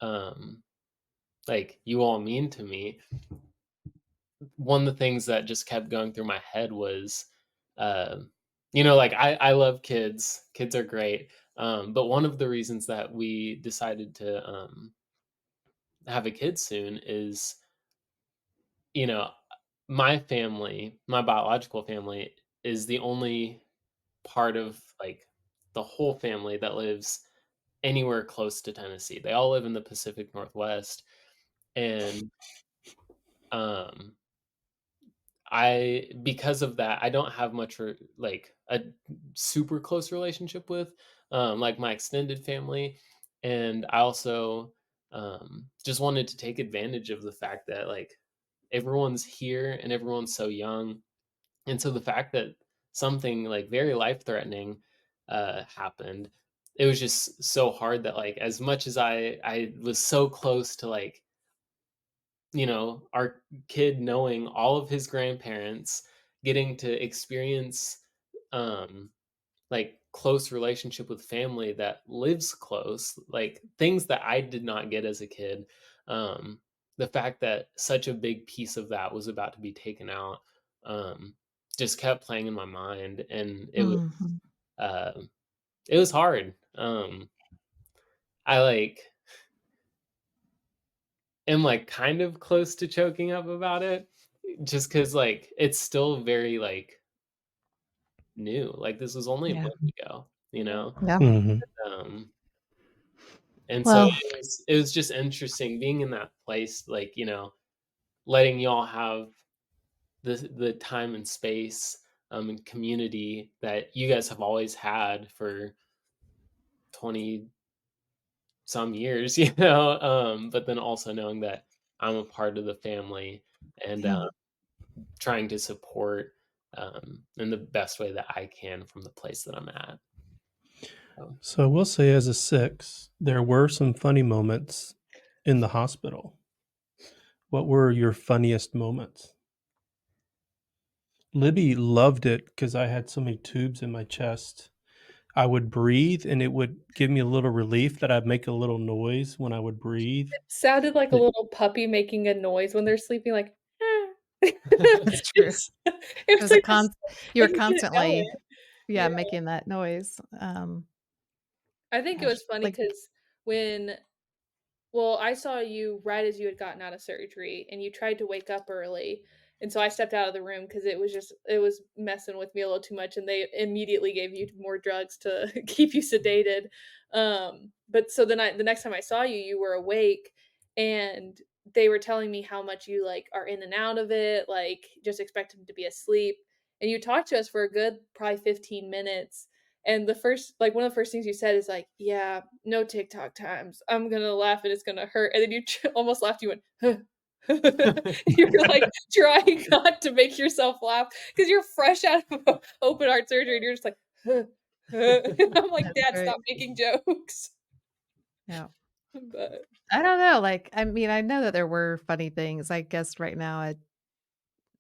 S5: um, like you all mean to me, one of the things that just kept going through my head was, uh, like I love kids. Kids are great. But one of the reasons that we decided to have a kid soon is, you know, my family, my biological family, is the only part of like the whole family that lives anywhere close to Tennessee. They all live in the Pacific Northwest, and um, I because of that, I don't have much like a super close relationship with like my extended family, and I also just wanted to take advantage of the fact that like everyone's here and everyone's so young. And so the fact that something like very life threatening happened, it was just so hard that like as much as I was so close to like, our kid knowing all of his grandparents, getting to experience um like close relationship with family that lives close, like things that I did not get as a kid. Um the fact that such a big piece of that was about to be taken out, um just kept playing in my mind, and
S1: Mhm.
S5: uh, it was hard. I like am like kind of close to choking up about it, just cuz like it's still very like new. Like this was only a
S1: Yeah.
S5: month ago,
S1: Yeah.
S2: Mhm.
S5: um and so
S1: Well,
S5: it was just interesting being in that place, like, letting y'all have the time and space, and community that you guys have always had for 20 some years, but then also knowing that I'm a part of the family, and
S1: yeah.
S5: trying to support in the best way that I can from the place that I'm at.
S2: So we'll say as a 6, there were some funny moments in the hospital. What were your funniest moments? Libby loved it because I had so many tubes in my chest. I would breathe and it would give me a little relief that I'd make a little noise when I would breathe.
S3: Sounded like a
S2: It-
S3: little puppy making a noise when they're sleeping, like,
S1: That's true.
S3: It's
S1: It
S3: it
S1: was
S3: was
S1: a
S3: like this
S1: you were
S3: and you get it
S1: constantly,
S3: going.
S1: yeah,
S3: Yeah.
S1: making that noise.
S3: I think it
S1: Gosh,
S3: was funny
S1: like,
S3: because when well, I saw you right as you had gotten out of surgery, and you tried to wake up early, and so I stepped out of the room because it was messing with me a little too much, and they immediately gave you more drugs to keep you sedated. But so then the next time I saw you, you were awake, and they were telling me how much you, like, are in and out of it, like, just expected to be asleep, and you talked to us for a good probably 15 minutes, and the first like, one of the first things you said is like, "Yeah, no TikTok times. I'm gonna laugh and it's gonna hurt." And then you almost laughed. You went, "Huh." You were like trying not to make yourself laugh because you're fresh out of open heart surgery and you're just like, "Huh, huh." I'm like,
S1: that's
S3: "Dad,
S1: right.
S3: stop making jokes."
S1: Yeah.
S3: But
S1: I don't know. Like, I mean, I know that there were funny things. I guess right now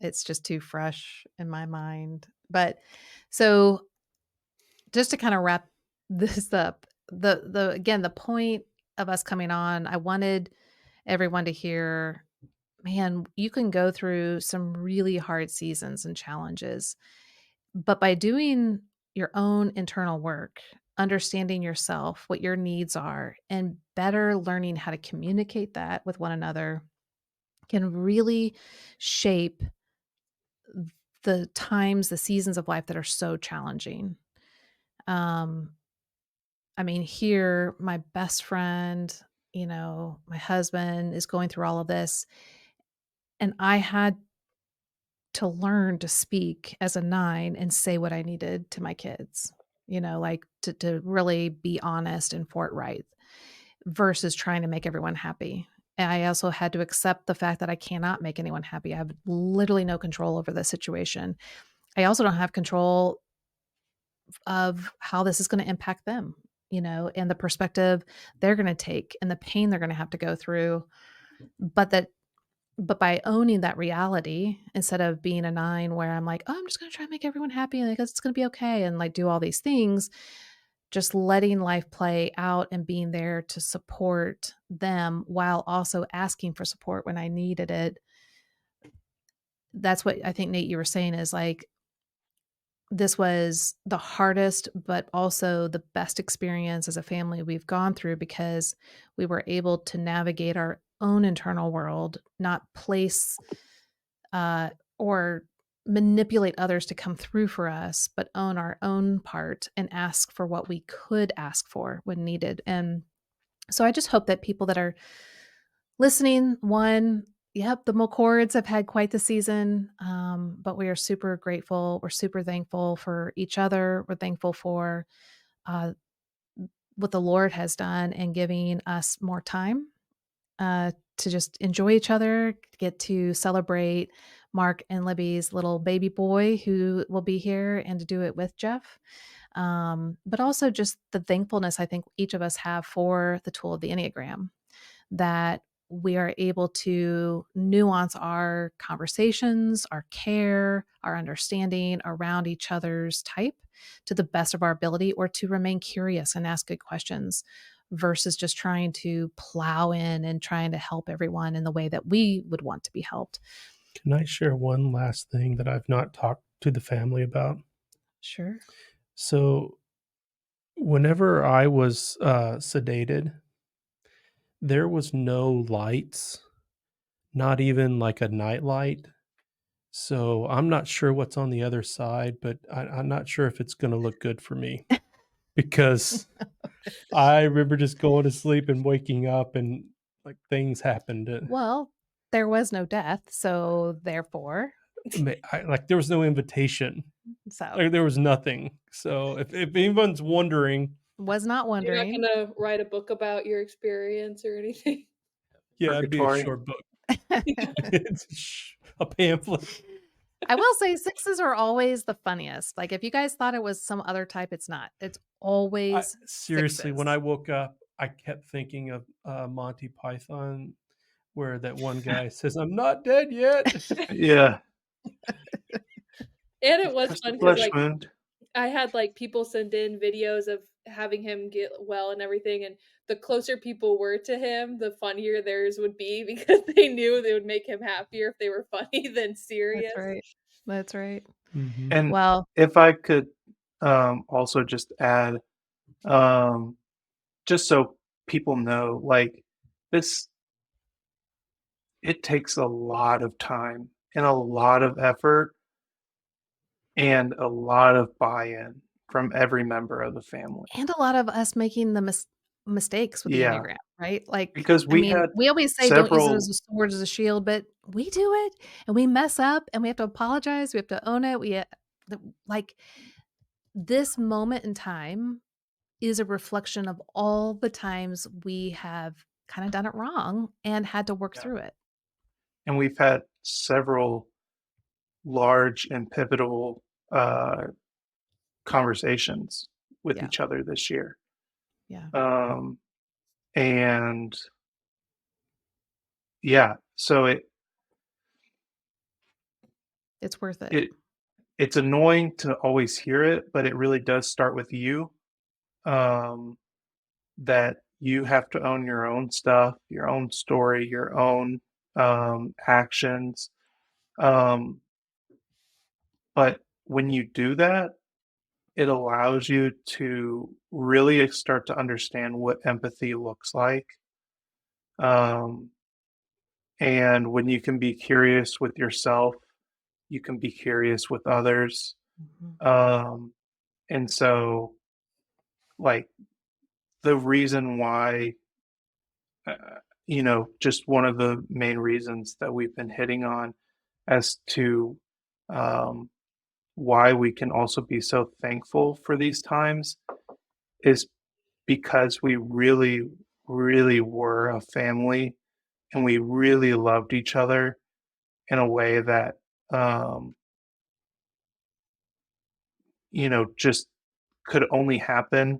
S1: it's just too fresh in my mind. But so just to kind of wrap this up, the again, the point of us coming on, I wanted everyone to hear, man, you can go through some really hard seasons and challenges, but by doing your own internal work, understanding yourself, what your needs are, and better learning how to communicate that with one another can really shape the times, the seasons of life that are so challenging. Um, I mean, here, my best friend, my husband is going through all of this, and I had to learn to speak as a 9 and say what I needed to my kids, like to really be honest and forthright versus trying to make everyone happy. And I also had to accept the fact that I cannot make anyone happy. I have literally no control over the situation. I also don't have control of how this is going to impact them, and the perspective they're going to take and the pain they're going to have to go through. But by owning that reality, instead of being a 9 where I'm like, oh, I'm just going to try and make everyone happy and because it's going to be okay and like do all these things, just letting life play out and being there to support them while also asking for support when I needed it. That's what I think, Nate, you were saying is like, this was the hardest, but also the best experience as a family we've gone through because we were able to navigate our own internal world, not place or manipulate others to come through for us, but own our own part and ask for what we could ask for when needed. And so I just hope that people that are listening, one, yep, the McCords have had quite the season, but we are super grateful. We're super thankful for each other. We're thankful for uh, what the Lord has done and giving us more time to just enjoy each other, get to celebrate Mark and Libby's little baby boy who will be here and to do it with Jeff. But also just the thankfulness I think each of us have for the tool of the Enneagram, that we are able to nuance our conversations, our care, our understanding around each other's type to the best of our ability, or to remain curious and ask good questions versus just trying to plow in and trying to help everyone in the way that we would want to be helped.
S2: Can I share one last thing that I've not talked to the family about?
S1: Sure.
S2: So, whenever I was sedated, there was no lights, not even like a night light. So, I'm not sure what's on the other side, but I'm not sure if it's going to look good for me because I remember just going to sleep and waking up and like things happened.
S1: Well, there was no death, so therefore,
S2: Like there was no invitation.
S1: so
S2: Like there was nothing. So if anyone's wondering,
S1: was not
S3: you're not
S1: wondering.
S3: gonna write a book about your experience or anything.
S2: yeah, it'd be a
S4: Purgatory.
S2: short book. It's a pamphlet.
S1: I will say 6s are always the funniest. Like if you guys thought it was some other type, it's not. It's always
S2: Seriously, when
S1: sixes.
S2: I woke up, I kept thinking of Monty Python, where that one guy says, "I'm not dead yet."
S4: Yeah.
S3: And it was
S4: Just a
S3: fun because
S4: flesh wound.
S3: I had people send in videos of having him get well and everything, and the closer people were to him, the funnier theirs would be because they knew they would make him happier if they were funny than serious.
S1: That's right. That's right.
S2: Mhm.
S4: And
S1: Well,
S4: if I could also just add, just so people know, this, it takes a lot of time and a lot of effort and a lot of buy-in from every member of the family.
S1: and a lot of us making the mistakes with the
S4: Yeah,
S1: Enneagram, right? Like,
S4: because
S1: I
S4: we
S1: mean,
S4: had
S1: we always say don't use it as
S4: several.
S1: a sword, as a shield, but we do it and we mess up and we have to apologize. We have to own it. Like this moment in time is a reflection of all the times we have kind of done it wrong and had to work
S4: Yeah,
S1: through it.
S4: and we've had several large and pivotal conversations with
S1: Yeah.
S4: each other this year.
S1: Yeah.
S4: Um, and yeah, so
S1: It's worth it.
S4: it it's annoying to always hear it, but it really does start with you. Um, that you have to own your own stuff, your own story, your own actions. Um, but when you do that, it allows you to really start to understand what empathy looks like. Um, and when you can be curious with yourself, you can be curious with others.
S1: Mhm.
S4: And so, like, the reason why, just one of the main reasons that we've been hitting on as to um, why we can also be so thankful for these times is because we really, really were a family and we really loved each other in a way that, um, just could only happen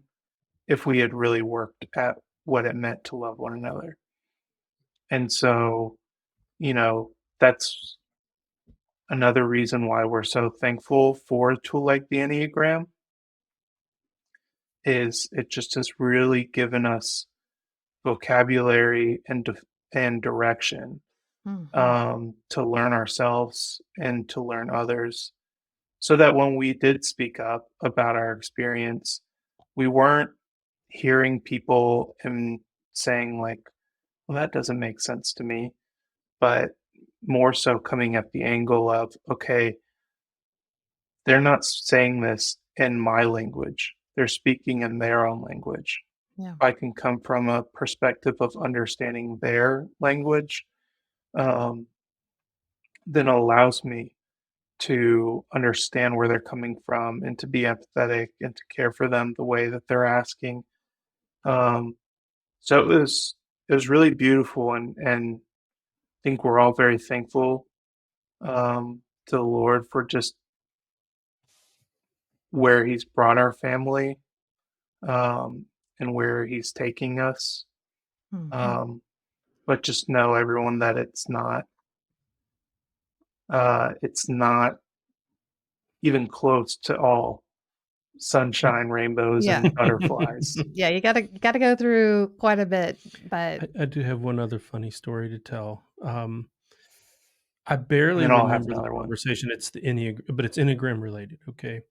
S4: if we had really worked at what it meant to love one another. And so, that's another reason why we're so thankful for a tool like the Enneagram is it just has really given us vocabulary and direction
S1: Mhm.
S4: to learn ourselves and to learn others, so that when we did speak up about our experience, we weren't hearing people and saying like, "Well, that doesn't make sense to me," but more so coming at the angle of, "Okay, they're not saying this in my language. They're speaking in their own language.
S1: Yeah.
S4: I can come from a perspective of understanding their language, um, then allows me to understand where they're coming from and to be empathetic and to care for them the way that they're asking." Um, so it was really beautiful, and I think we're all very thankful to the Lord for just where He's brought our family, um, and where He's taking us.
S1: Mhm.
S4: Um, but just know everyone that it's not even close to all sunshine, rainbows,
S1: Yeah.
S4: and butterflies.
S1: Yeah, you gotta go through quite a bit, but
S2: I do have one other funny story to tell. I barely
S4: And I'll have
S2: remember the
S4: another one.
S2: conversation. It's the Enneagram, but it's Enneagram related. Okay.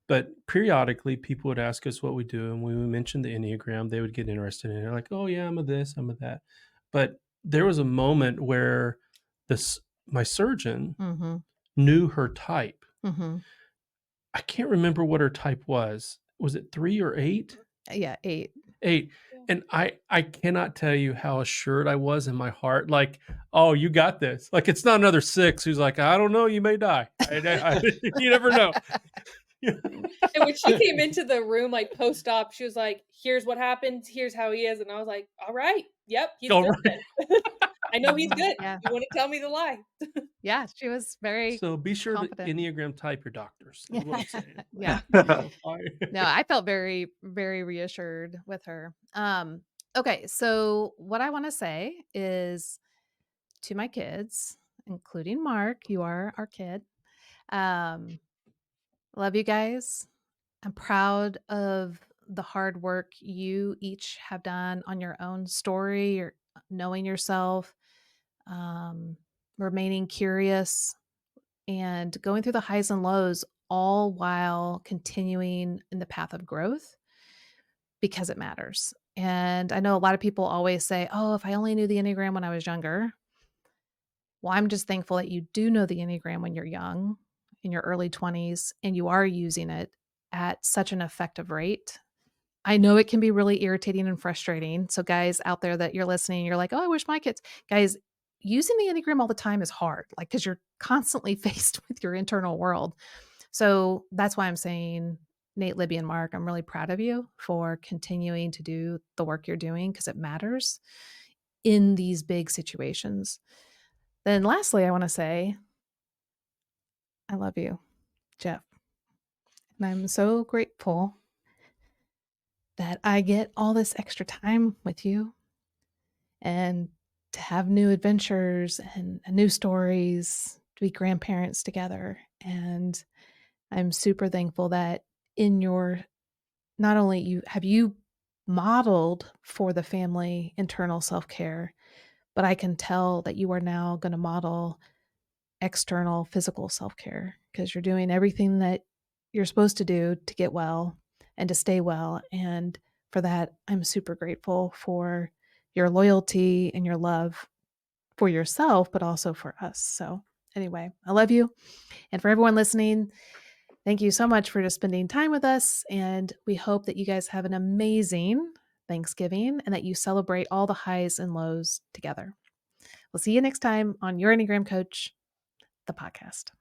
S2: But periodically, people would ask us what we do, and when we mentioned the Enneagram, they would get interested in it. Like, "Oh yeah, I'm a this, I'm a that." But there was a moment where this my surgeon
S1: Mhm.
S2: knew her type.
S1: Mhm.
S2: I can't remember what her type was. Was it 3 or 8?
S1: Yeah, 8.
S2: 8. And I cannot tell you how assured I was in my heart. Like, "Oh, you got this." Like, it's not another 6 who's like, "I don't know, you may die." You never know.
S3: And when she came into the room, post-op, she was like, "Here's what happened, here's how he is," and I was like, "Alright, yep, he's
S2: All
S3: good
S2: right.
S3: then. I know he's
S1: Mhm.
S3: good.
S1: Yeah.
S3: You wanna tell me the lie."
S1: Yeah, she was very
S2: So be sure to
S1: confident.
S2: Enneagram type your doctor. fires. Is what I'm saying.
S1: Yeah.
S2: Fire.
S1: No, I felt very, very reassured with her. Okay, so what I want to say is to my kids, including Mark, you are our kid. Love you guys. I'm proud of the hard work you each have done on your own story, or knowing yourself, remaining curious, and going through the highs and lows, all while continuing in the path of growth because it matters. And I know a lot of people always say, oh, if I only knew the Enneagram when I was younger. Well, I'm just thankful that you do know the Enneagram when you're young, in your early 20s, and you are using it at such an effective rate. I know it can be really irritating and frustrating. So, guys out there that you're listening, you're like, oh, I wish my kids, guys, using the Enneagram all the time is hard, like, because you're constantly faced with your internal world. So, that's why I'm saying, Nate, Libby, and Mark, I'm really proud of you for continuing to do the work you're doing because it matters in these big situations. Then, lastly, I want to say, I love you, Jeff. And I'm so grateful that I get all this extra time with you and to have new adventures and new stories, to be grandparents together. And I'm super thankful that in your, not only you modeled for the family internal self-care, but I can tell that you are now going to model external physical self-care, because you're doing everything that you're supposed to do to get well and to stay well. And for that, I'm super grateful for your loyalty and your love for yourself, but also for us. So anyway, I love you. And for everyone listening, thank you so much for just spending time with us. And we hope that you guys have an amazing Thanksgiving and that you celebrate all the highs and lows together. We'll see you next time on Your Enneagram Coach, the podcast.